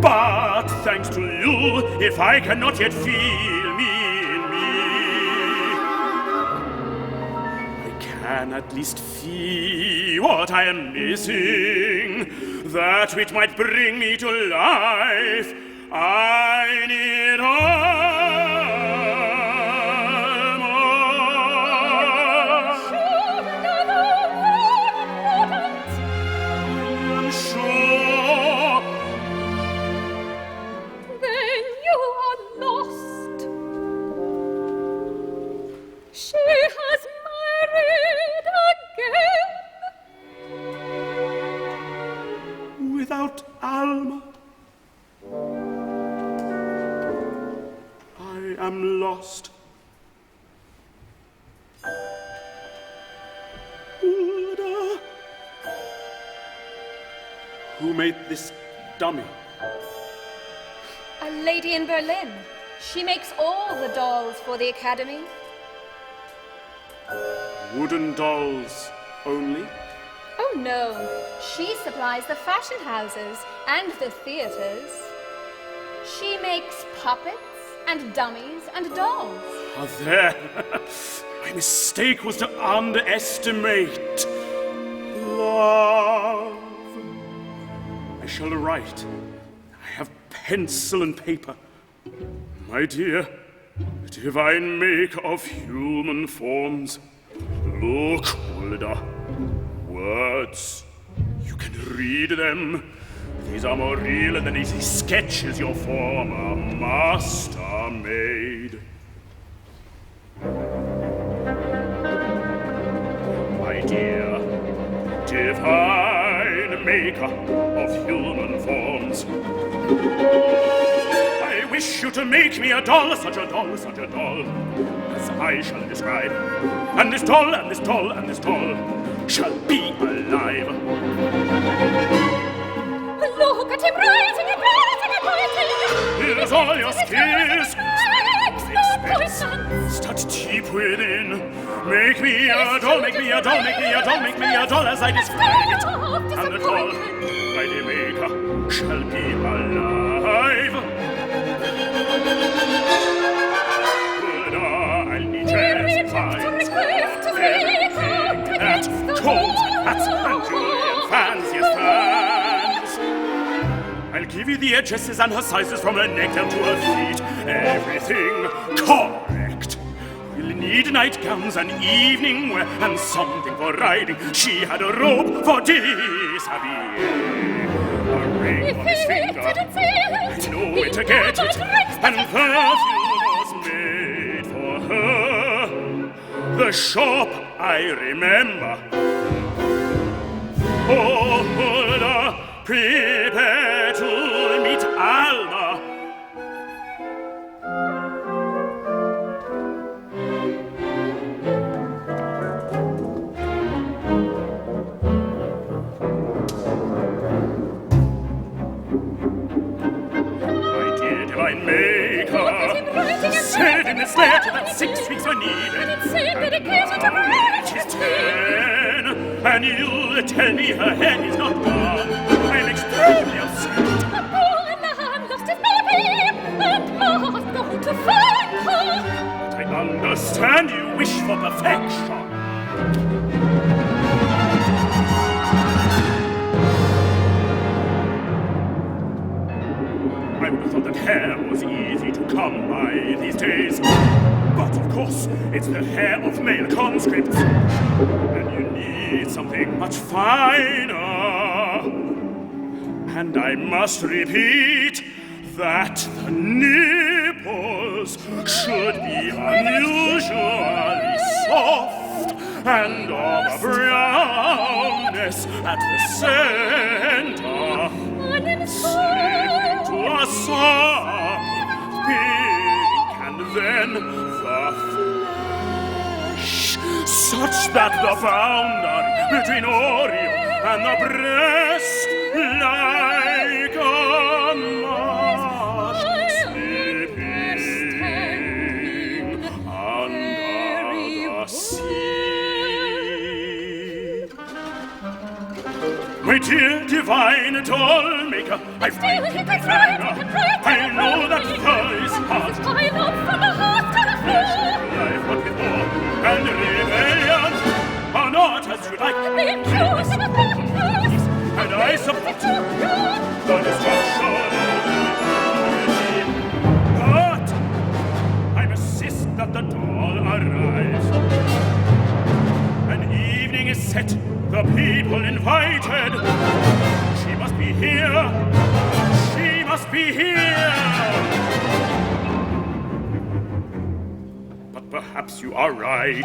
But thanks to you, if I cannot yet feel me in me, I can at least feel what I am missing, that which might bring me to life. I need Alma. without Alma. I am lost. Hulda. Who made this dummy? A lady in Berlin. She makes all the dolls for the Academy. Wooden dolls only? Oh no, she supplies the fashion houses and the theatres. She makes puppets and dummies and dolls. Ah, there. My mistake was to underestimate love. I shall write. I have pencil and paper. My dear, divine maker of human forms, look, Hulda. Words. You can read them. These are more real than easy sketches your former master made. My dear, divine maker of human forms, I wish you to make me a doll, such a doll, such a doll, as I shall describe. And this doll, and this doll, and this doll shall be alive. Look at him writing and writing and writing. Here's all your skills. Poison. Start deep within. Make me a doll, make me a doll, make me a doll, make me a doll as I describe it. And the doll, by the maker, shall be alive. Hulda, I'll need jazz vines, everything that coat, hats, and Julian fanciest fans. I'll give you the addresses and her sizes from her neck down to her feet. Everything correct. We'll need nightgowns and evening wear and something for riding. She had a robe for dishabille. A ring on his finger. I know where to get it. And perfume was made for her. The shop I remember. Oh, Hulda, prepare to meet Alma. My dear divine maker, said in this letter that 6 weeks were needed. And it's dedicated to her. It is 10, and you'll tell me her head is not gone. I'm extremely upset. The bull in the hand lost his baby, and must go to find her. But I understand you wish for perfection. I would have thought that hair was easy to come by these days. But of course, it's the hair of male conscripts. And you need something much finer. And I must repeat that the nipples should be unusually soft and of a brownness at the center, slipping to a soft pink, and then the flesh, such that the boundary between Oreo and the breast, like a marsh slipping under the sea. My dear divine doll maker, I've waited my fire. I know that fur is hard. I love from the heart to the floor. Life but with war and rebellion are not as you like. The abuse and the abuse. And I support the destruction of humanity. But I insist that the doll arrives. An evening is set, the people invited. She must be here. She must be here. But perhaps you are right.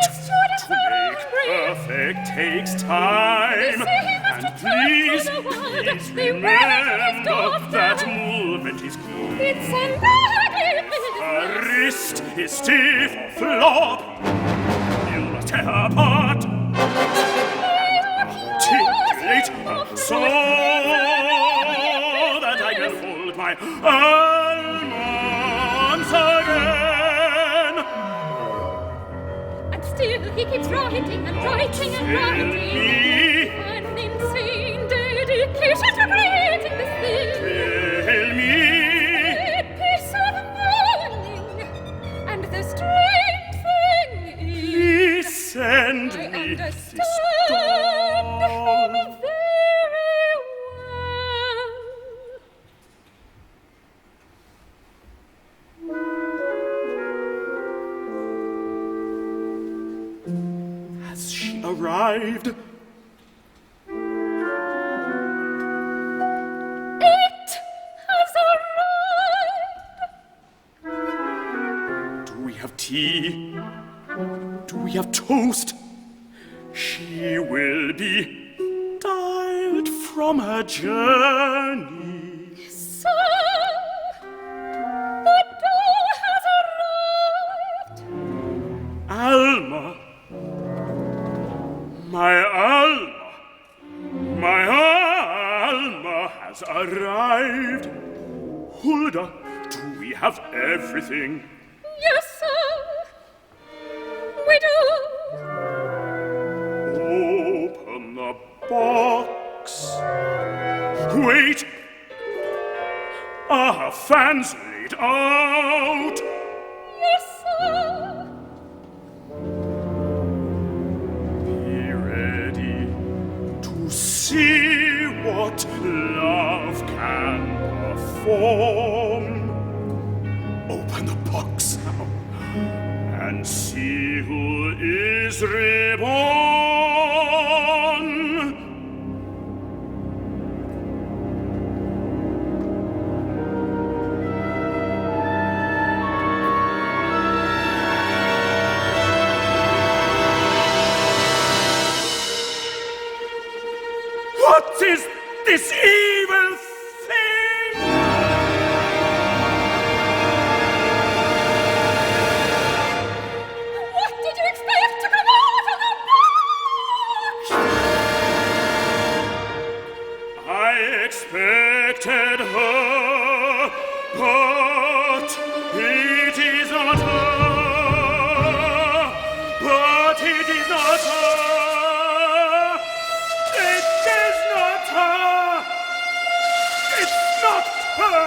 To make perfect takes time. And please Please remember that movement is key. It's an A wrist is stiff or flop. You must tear apart. Articulate so that I can hold my Alma once again. And still he keeps writing and writing and writing. An insane dedication to creating this thing. Tell me. A piece of mourning, and the strange thing is, Send I me this understand doll. very well. Has she arrived? It has arrived. Do we have tea? Do we have toast? She will be tired from her journey. So, the doll has arrived. Alma, my Alma has arrived. Hulda, do we have everything? Yes, sir. We do. Open the box. Wait. Are her fans laid out? Yes, sir. Be ready to see what love can perform. Open the box now and see who is reborn. What is this evil thing? What did you expect to come out of the box? I expected her, but it is not her. But it is not her. It is not her. It's not her.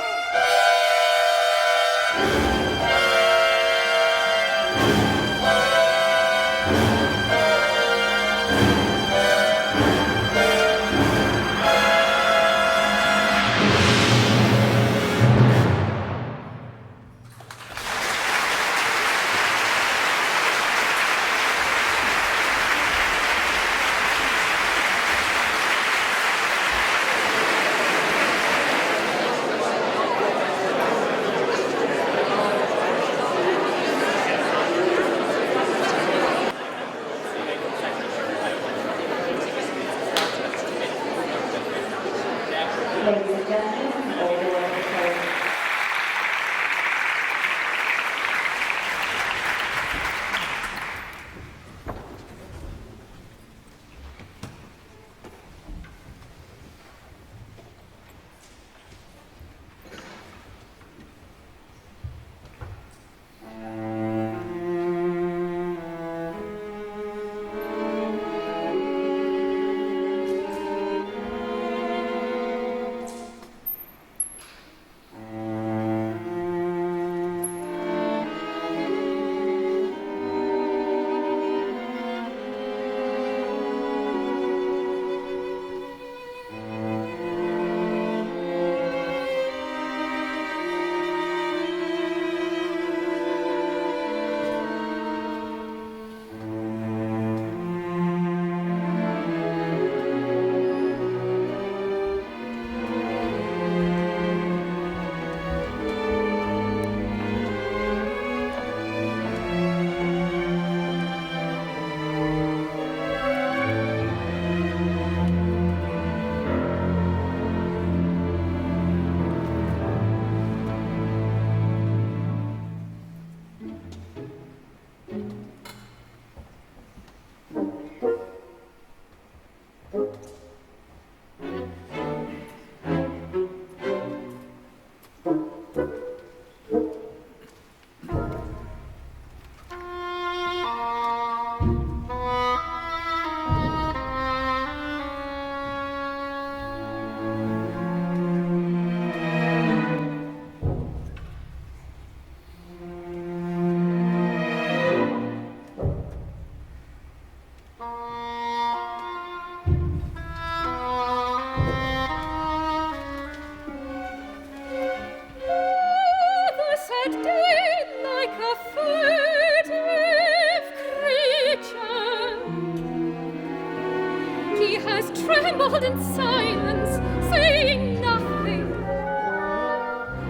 ardent silence, saying nothing,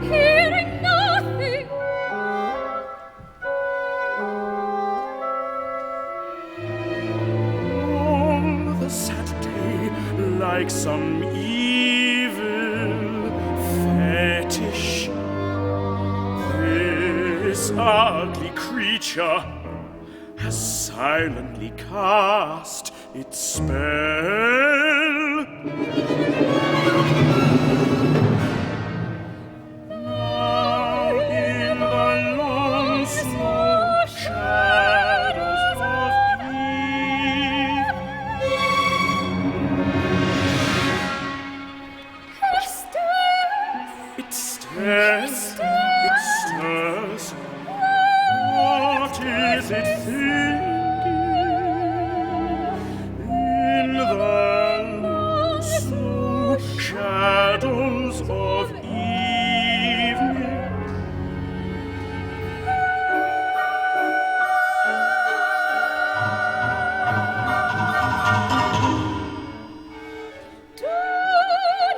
hearing nothing. All the Saturday, like some evil fetish, this ugly creature has silently cast its spell. Now in the long slow shadows of eve, it stirs, it stirs. What is it thinking in the long slow shadows of evening? Do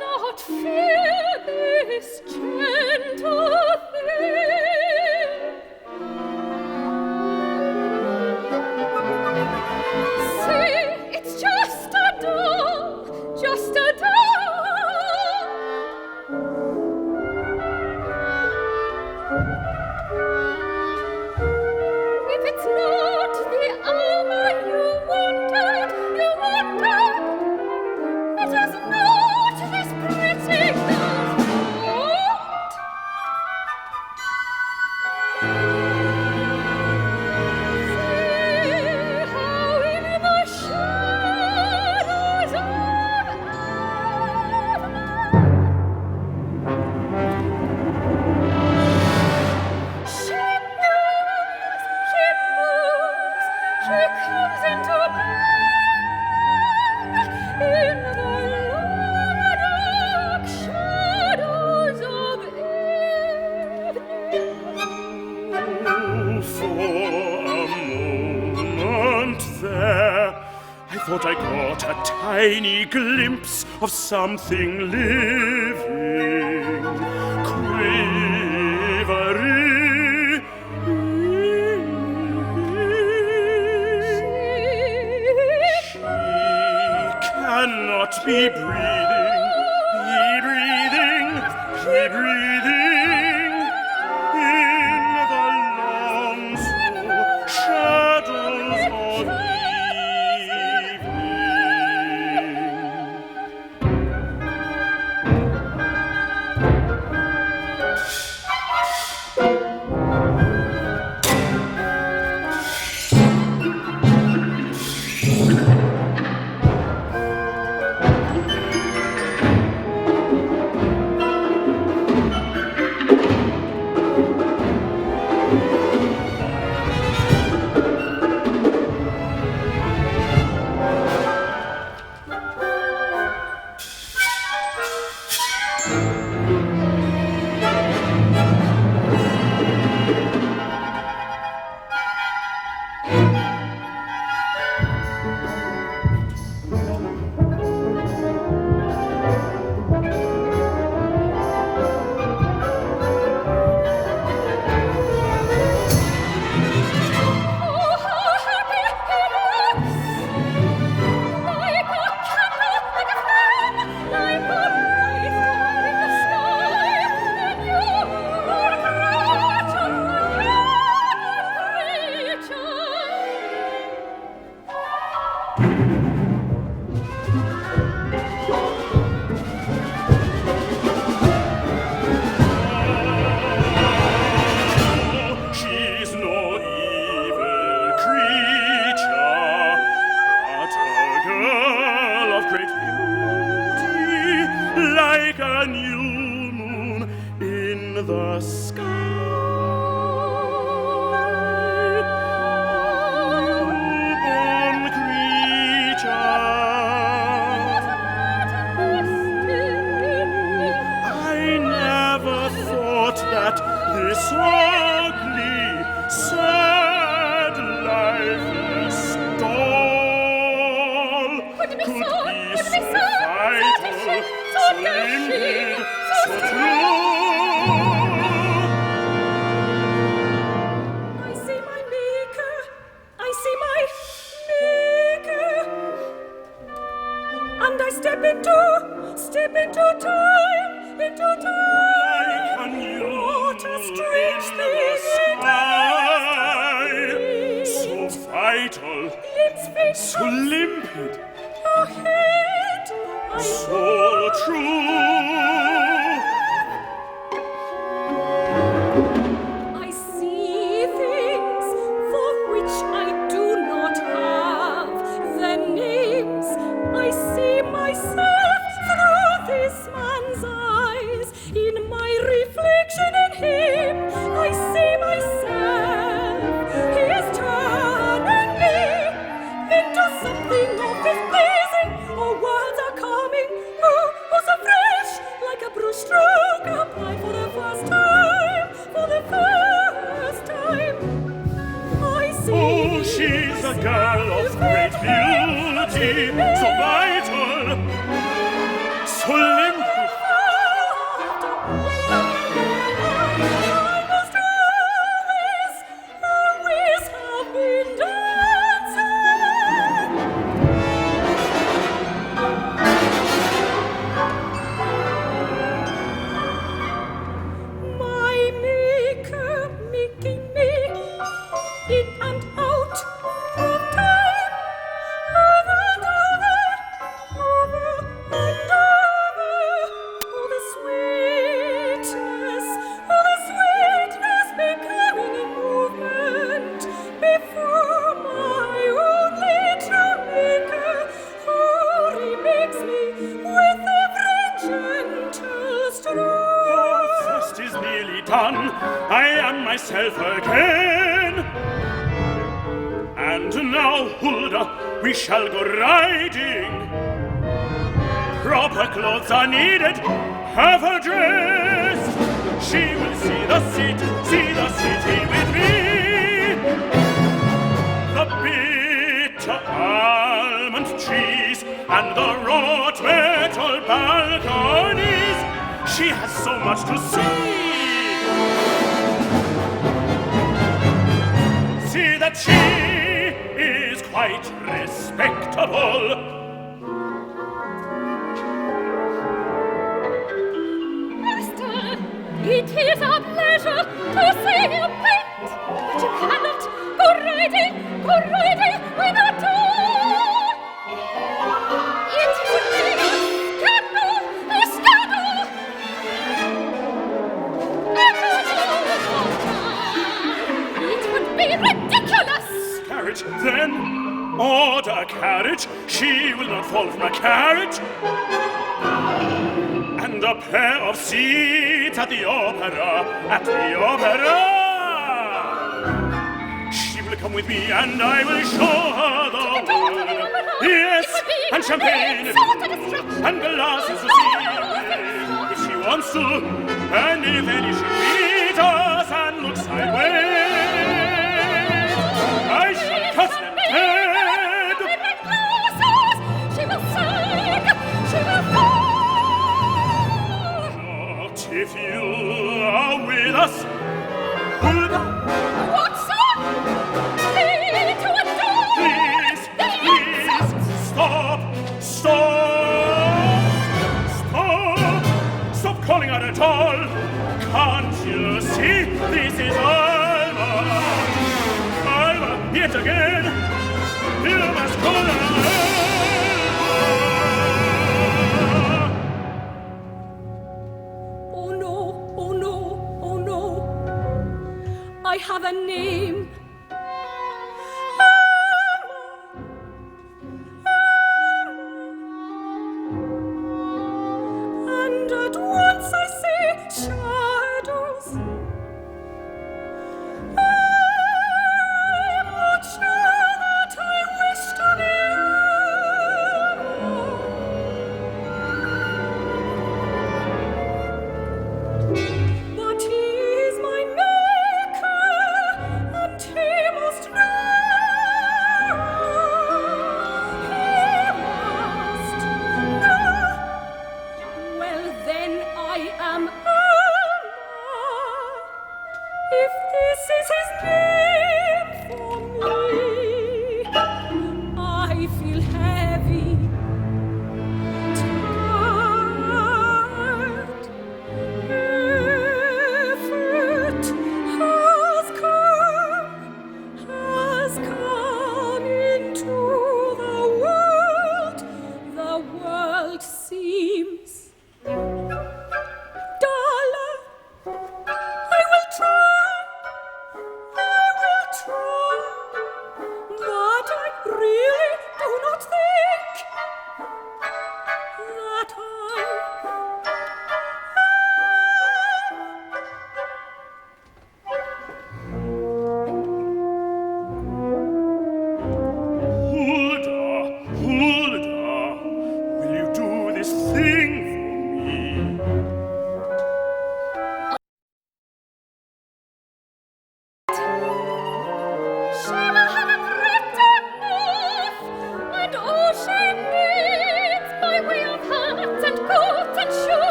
not fear this gentle thing. See, it's just a doll, just a doll. If it's not the Alma you wanted, it is not this pretty girl's fault. See how in the shadows of she moves, she comes into being in the long dark shadows of evening. For a moment there, I thought I caught a tiny glimpse of something living, quivering. She cannot be breathing, in the long slow shadows of the sky. Newborn creature, I never thought that this ugly, sad, lifeless doll could be so and I step into time. Like a new what a strange in thing the sky, so vital, lips fit so limpid, ahead. so true. I see things for which I do not have the names. I see myself through this man's eyes. In my reflection in him, I see myself. He is turning me into something of his pleasing. Oh, words are coming, oh, so fresh, like a brush stroke applied for the first time, I see. Oh, she's a girl of great beauty, so vital, so limpid. I must always have been dancing. My maker making me in and out of time, over and over and over. Oh, the sweetness becoming in movement before my only true maker. Oh, he makes me with every gentle stroke. First is nearly done, I am myself again. And now, Hulda, we shall go riding. Proper clothes are needed, have her dressed. She will see the city with me. The bitter almond trees and the wrought metal balconies. She has so much to see. See that she is quite respectable. Master, it is a pleasure to see you paint, but you cannot go riding without door. It would be a scandal. It would be ridiculous. Carriage, then. Order a carriage. She will not fall from a carriage. And a pair of seats at the opera. She will come with me and I will show her the world. Yes, and champagne and glasses to see if she wants to. And if any should meet us and look sideways, I shall cut them dead. She will sing, she will fall. Not if you are with us. Hulda. What, sir? Lead to a door. Please, stop calling out at all. Can't you see this is Alma? Alma, yet again, you must call her. Oh no, oh no, oh no. I have a name. And at once I see shadows. I'm not sure that I wish to be alone. But he is my maker, and he must know. He must know. Well, then I am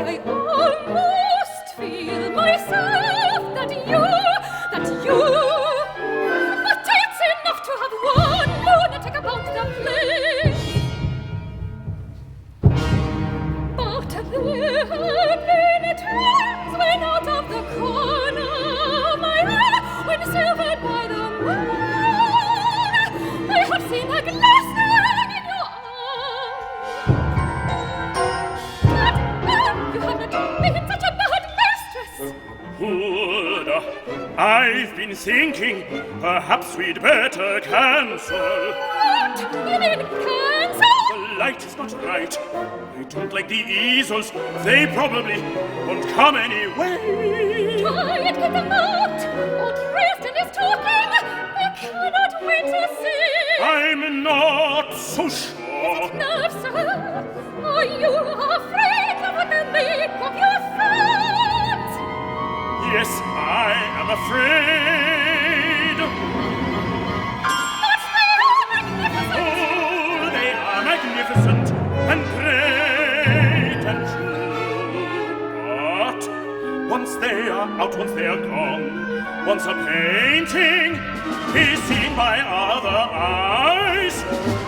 I almost feel myself that you, but it's enough to have one lunatic about the place. But there have been times when out of the corner of my eye, when silvered by the moon, I have seen a glistening in your eyes. But you have not been such a bad mistress. Hulda, I've been thinking perhaps we'd better cancel. What? You mean cancel? The light is not right. I don't like the easels. They probably won't come anyway. Try and get them out. Old Dresden is talking. I cannot wait to see. I'm not so sure. Nerves, sir. Are you afraid of what they'll make of your friends? Yes, I am afraid. But they are magnificent. Oh, they are magnificent and great and true. But once they are out, once they are gone, once a painting is seen by other eyes,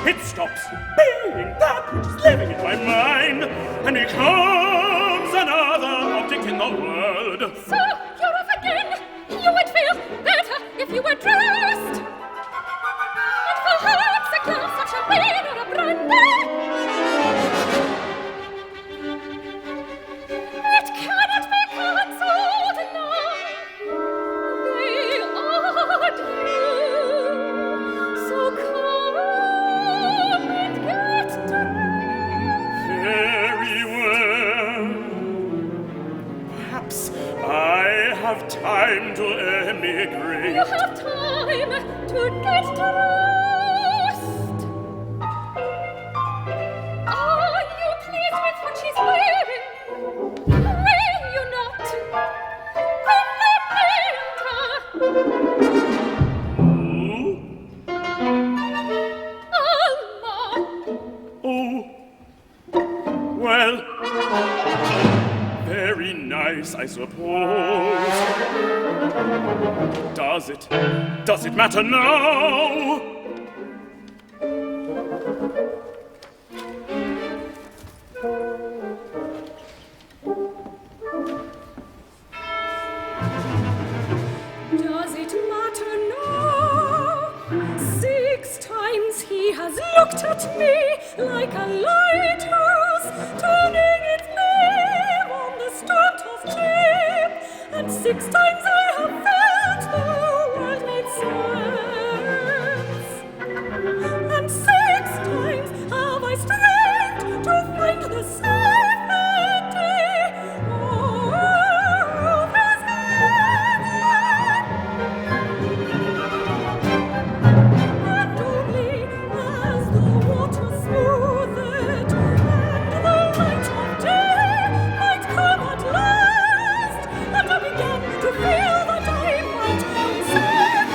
it stops being that which is living in my mind and becomes another object in the world. So you're off again. You would feel better if you were dressed. And perhaps a glass of champagne or a brandy. It cannot be cancelled now. They are due. So come and get dressed. Very well. Perhaps I have time to emigrate. You have time to get dressed. Are you pleased with what she's wearing? Will you not? Alma! Oh, well, very nice, I suppose. Does it matter now? Does it matter now? 6 times he has looked at me like a lighthouse, turning its beam on the storm-tossed ship, and 6 times I have felt the world made sense, and 6 times have I strained to find the safety of his hand. And only as the water smoothed and the light of day might come at last, and I began to feel that I might unsave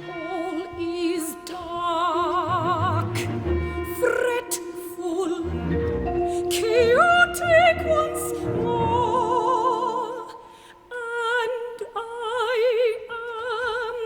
all is dark, fretful, chaotic once more, and I am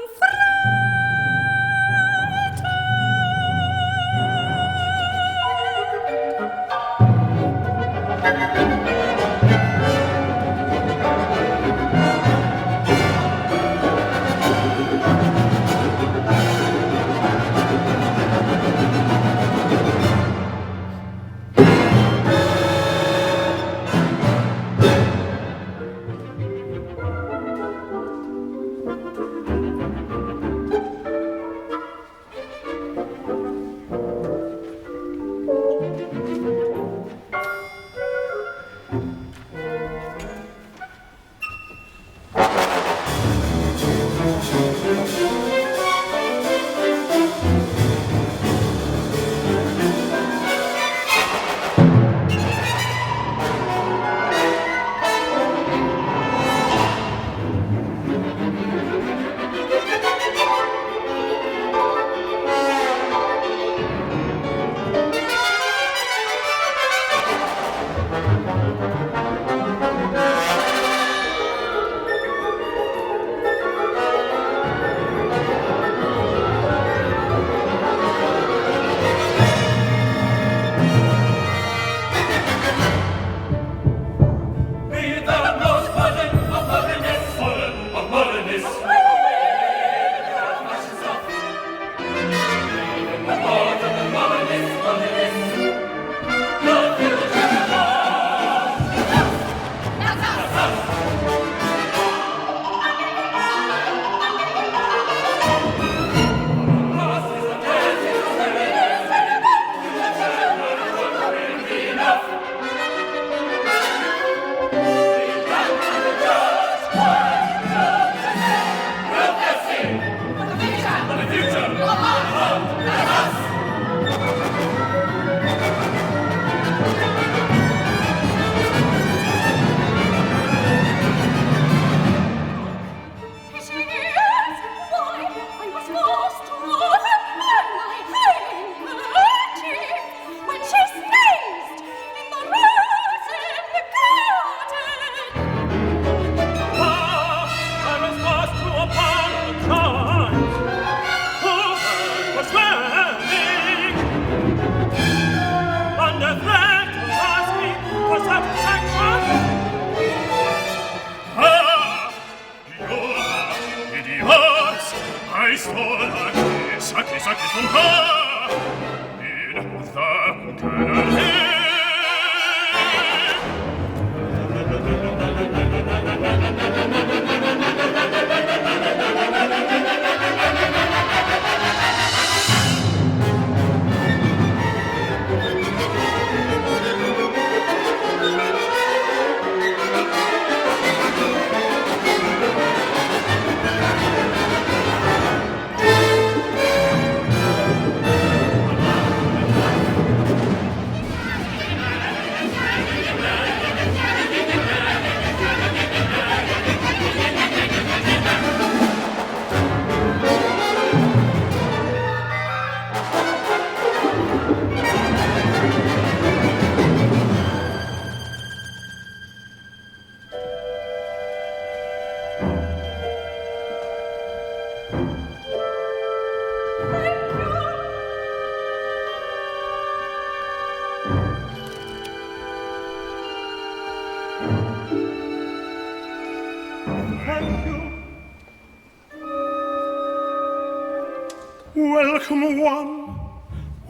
Welcome one,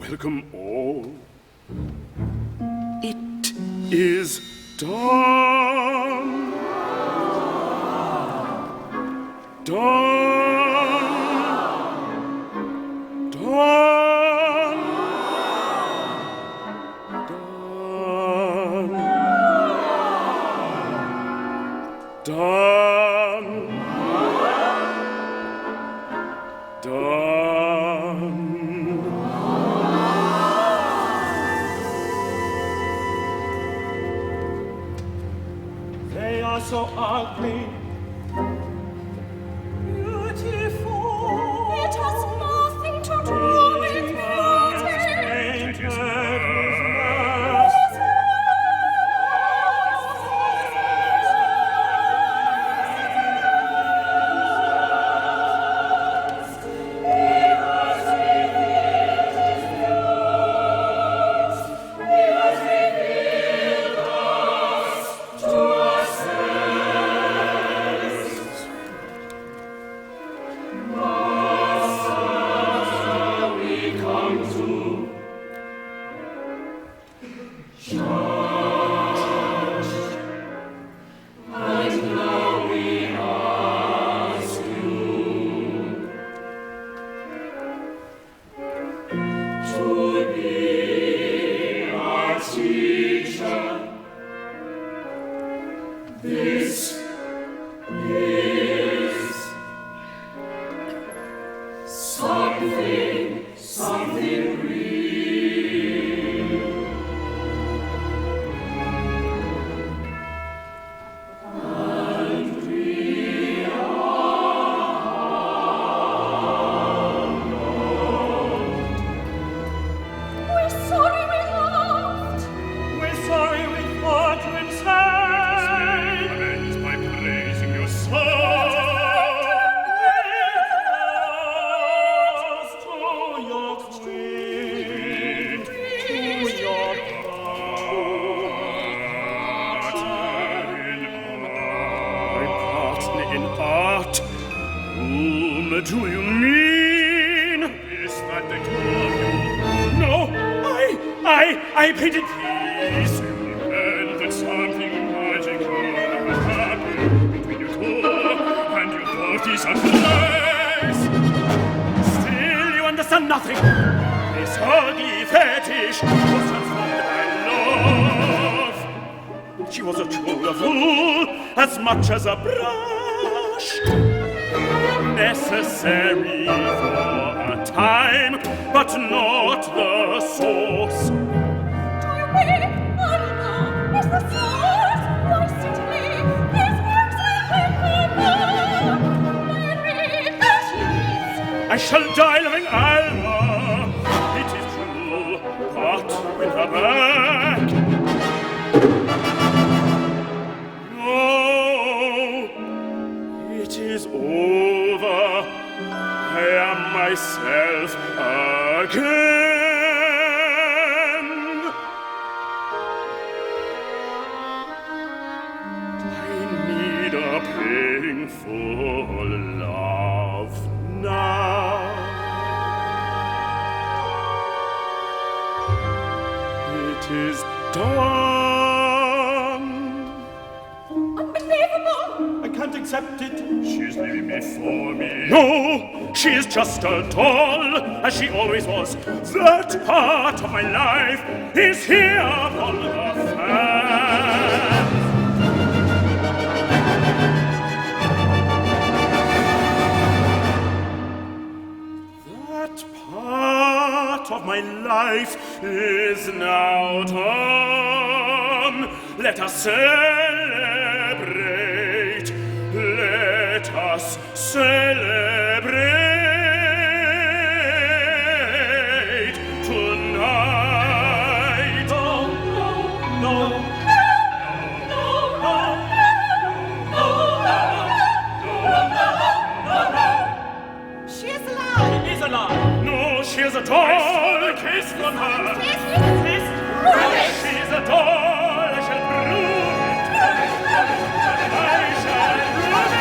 welcome all. It is done. Done. Done. Done. Done. Done. They are so ugly, beautiful. It has nothing to do with beauty. Do you mean? Is that the two of you? No, I painted these. And that something magical happened between you two, and you both disappears. Still, you understand nothing. This ugly fetish was transformed by love. She was a tool, a fool, as much as a brush. Necessary for a time, but not the source. Do you mean Alma is the source? Why, certainly, his works I think I shall die loving Alma. It is true, but with her back. No, it is over. I am myself again. 'tis done. Unbelievable! I can't accept it. She's leaving me for me. No, she is just a doll, as she always was. That part of my life is here upon the fan. That part of my life is now done. Let us celebrate. Let us celebrate tonight. No, no, no. She is alive! He is alive! No, she is a doll. A kiss from her. Kiss! She is a doll. I shall prove it. I shall prove it.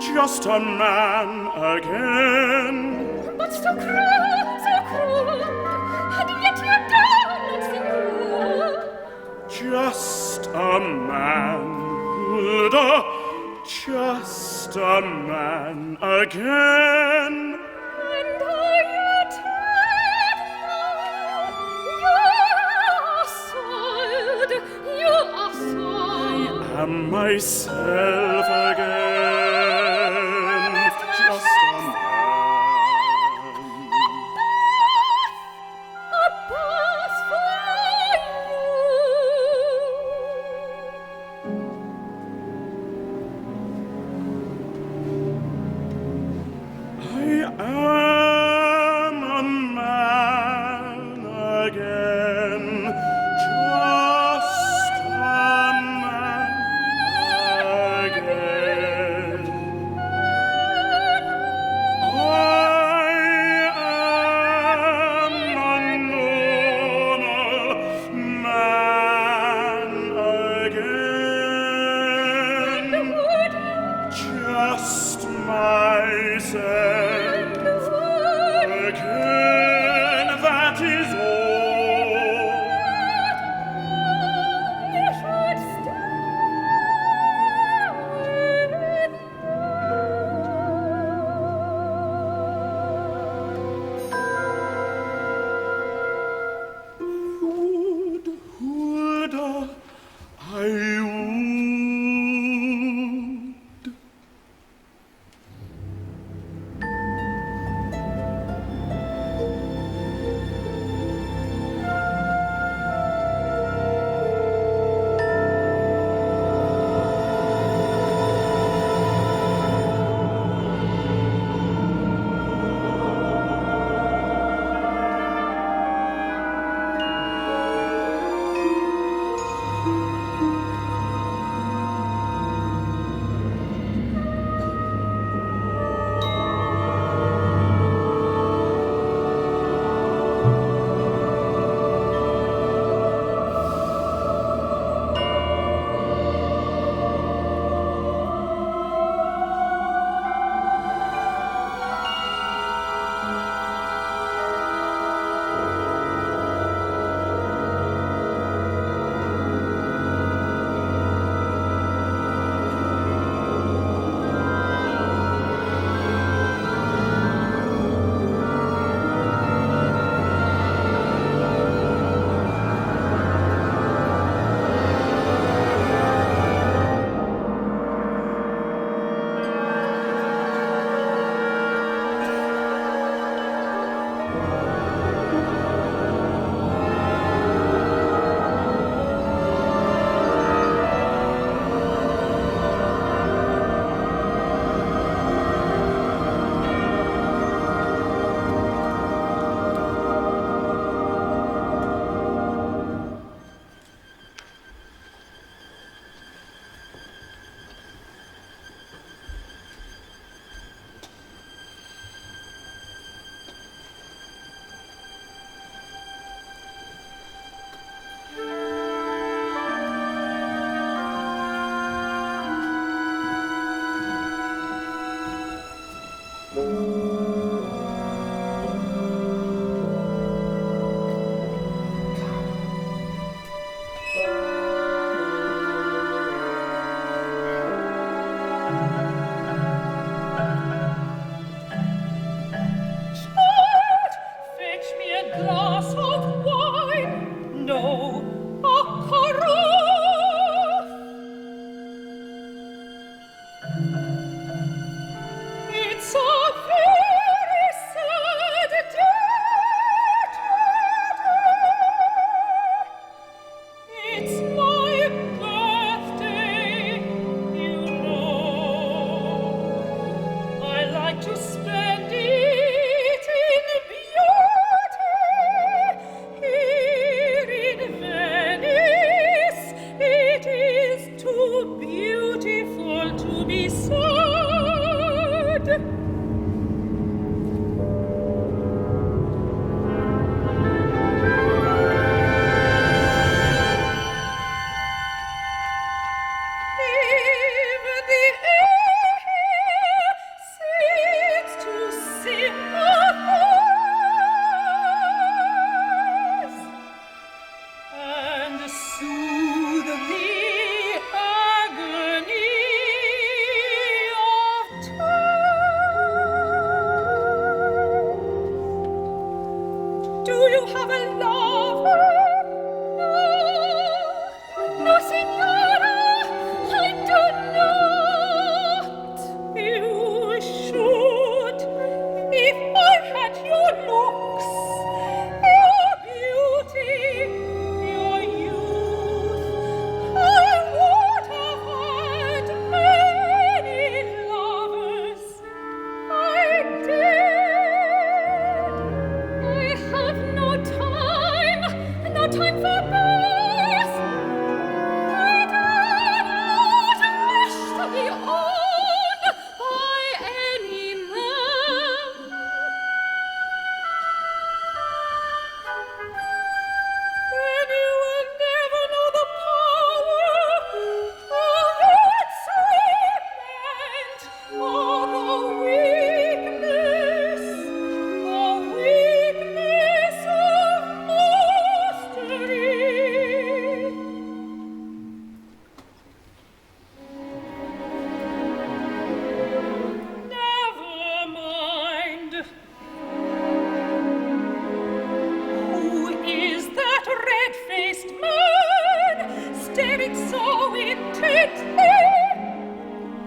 Just a man again. But so cruel, and yet you don't seem cruel. Just a man, Hulda, just a man again. And are you dead now? You are soiled. I am myself again. Just a man. A bath for I am a man again. Just a man again. I am a normal man again. Just myself again. That is all. you should stay with Hulda, I would.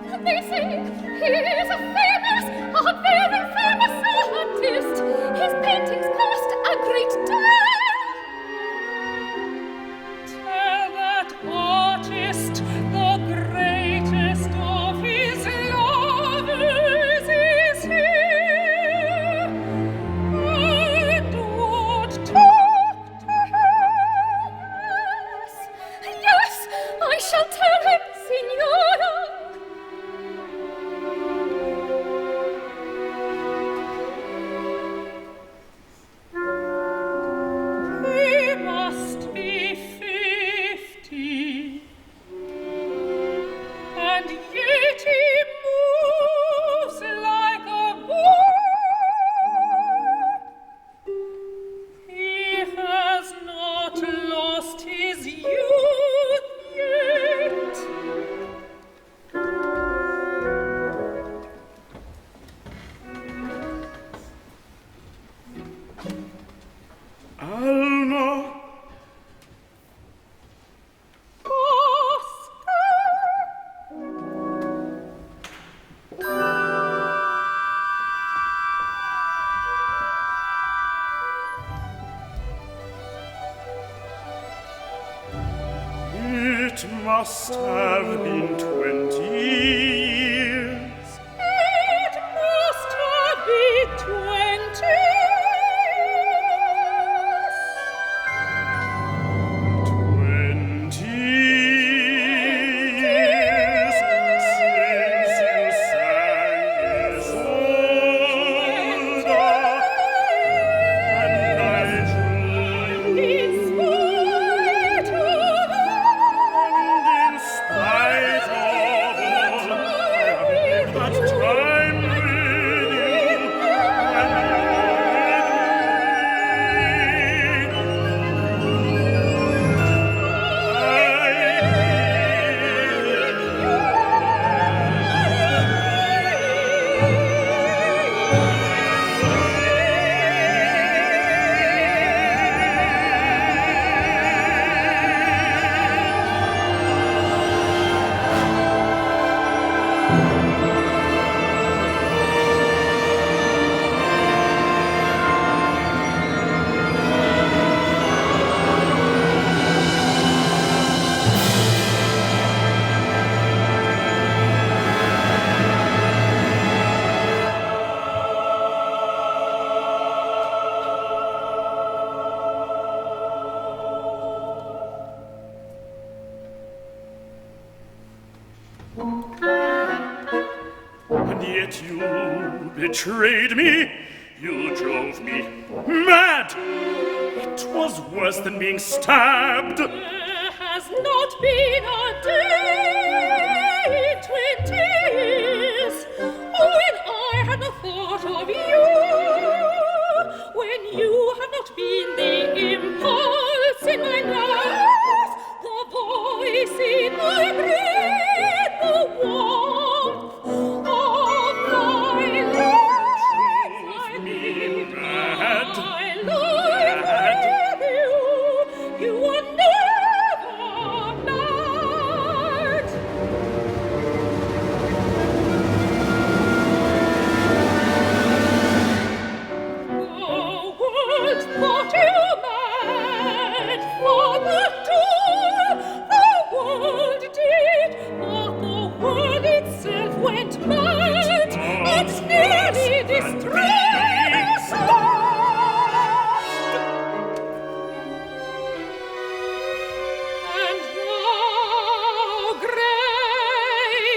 They say he is a very famous artist. His paintings cost a great deal. Tell that artist the greatest of his lovers is here, and would talk to him. Yes, I shall tell him, Signora. He must be 50, and yet he moves like a boy. He has not lost his youth yet. Alma, it must have been 20 years. It must have been 20 years. 20 years since you sang Isolde, and I dreamed, In spite of and in spite of all, that time with you, when and yet you betrayed me. You drove me mad. It was worse than being stabbed. There has not been a day in 20 years when I had not thought of you, when you have not been the impulse in my nerves, the voice in my brain, the warmth of my life. Drove me mad. My life with you are never mad. The world thought you mad for the door. The world did, but the world itself went mad and nearly distressed. And now, grey,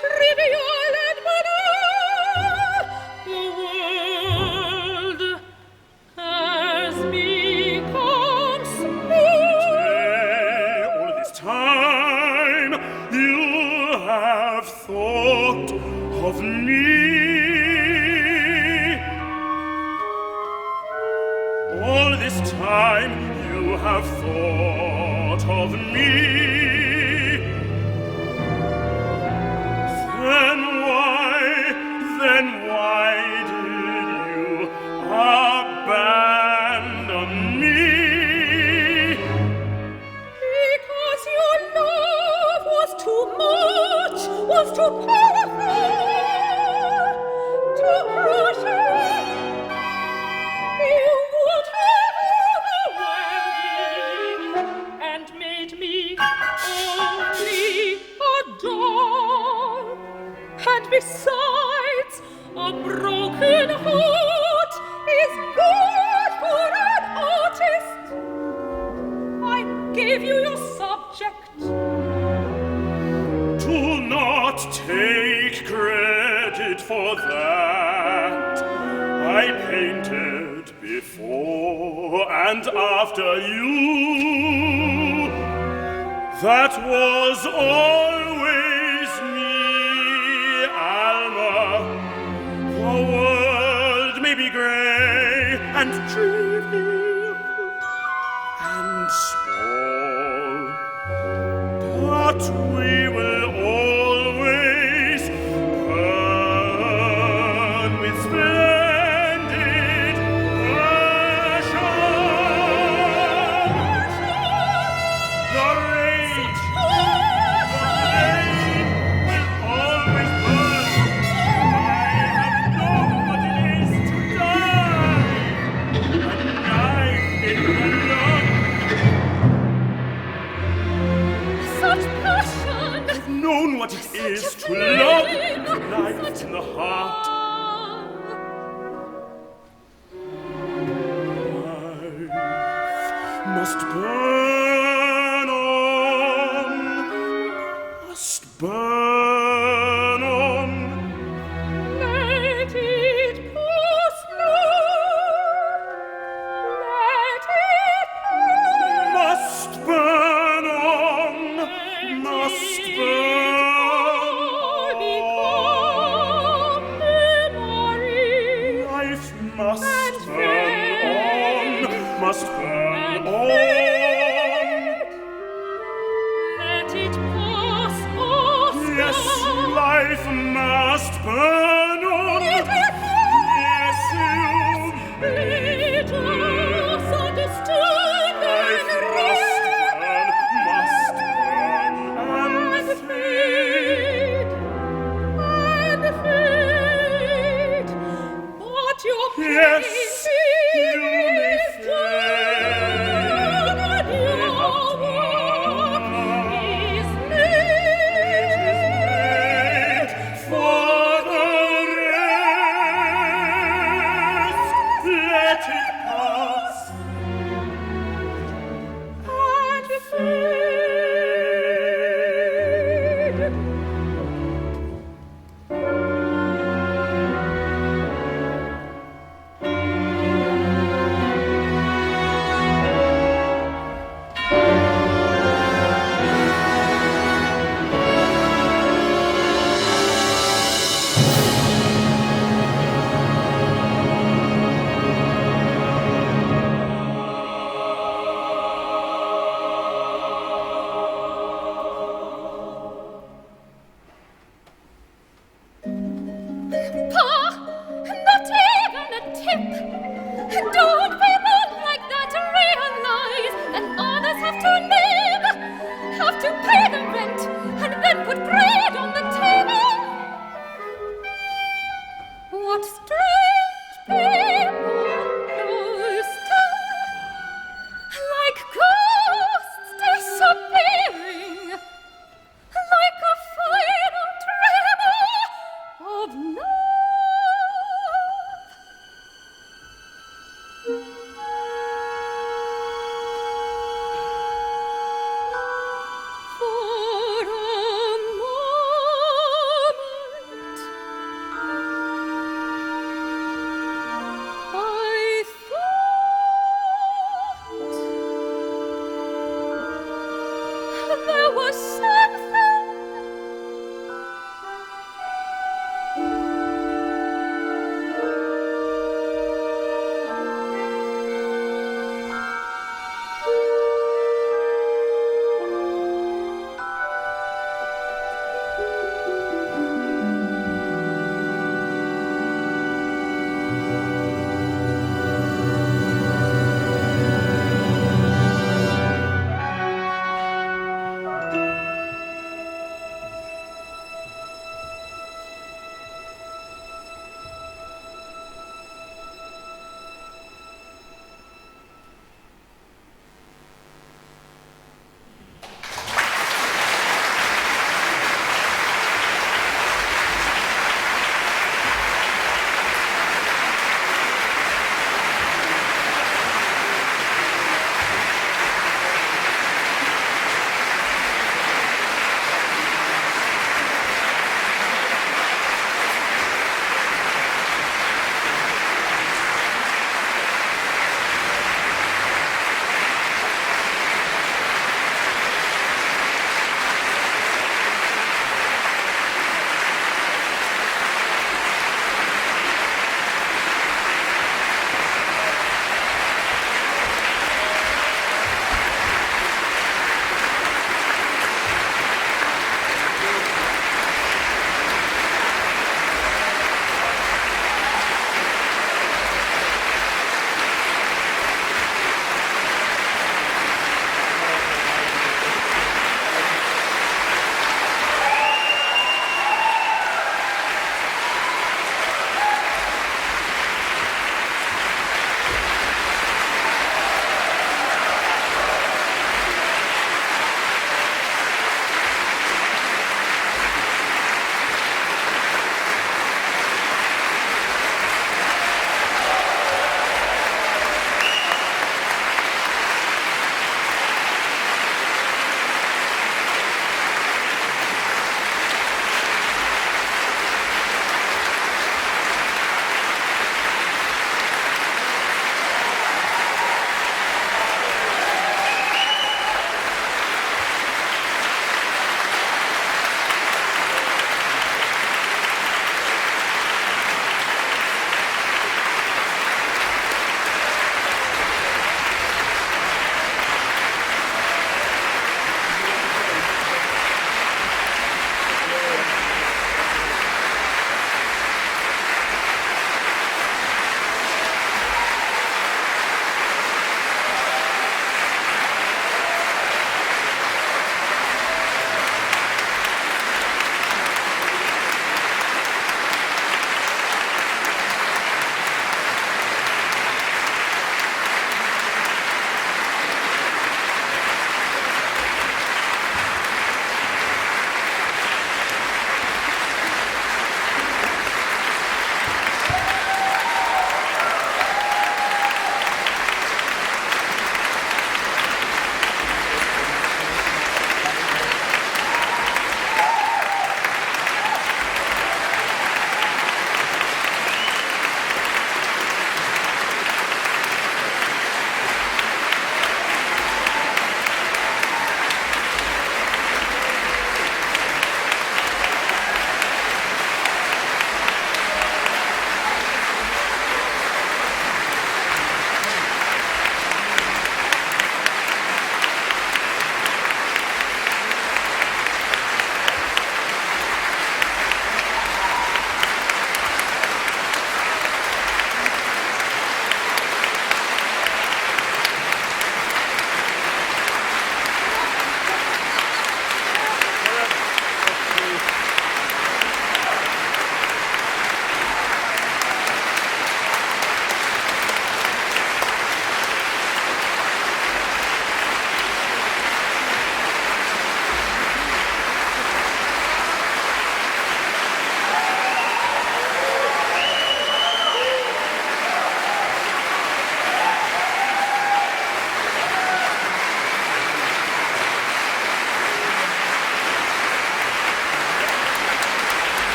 trivial and banal, the world has become small. All this time you have thought of me. All this time you have thought of me. Then why did you abandon me? Because your love was too much, was too powerful. Besides, a broken heart is good for an artist. I gave you your subject. Do not take credit for that. I painted before and after you. That was always me. The world may be grey and trivial and small, but we will always burn with splendid passion. The rage will always burn. Known what it is to love life in the heart. Life must burn on, must burn on. Let it pass now. Let it pass. Must burn on, must burn. Must burn on. Let it pass, Oskar. Yes, life must burn on. Yes, Let us understand life must burn and fade. And fade. But your Yes.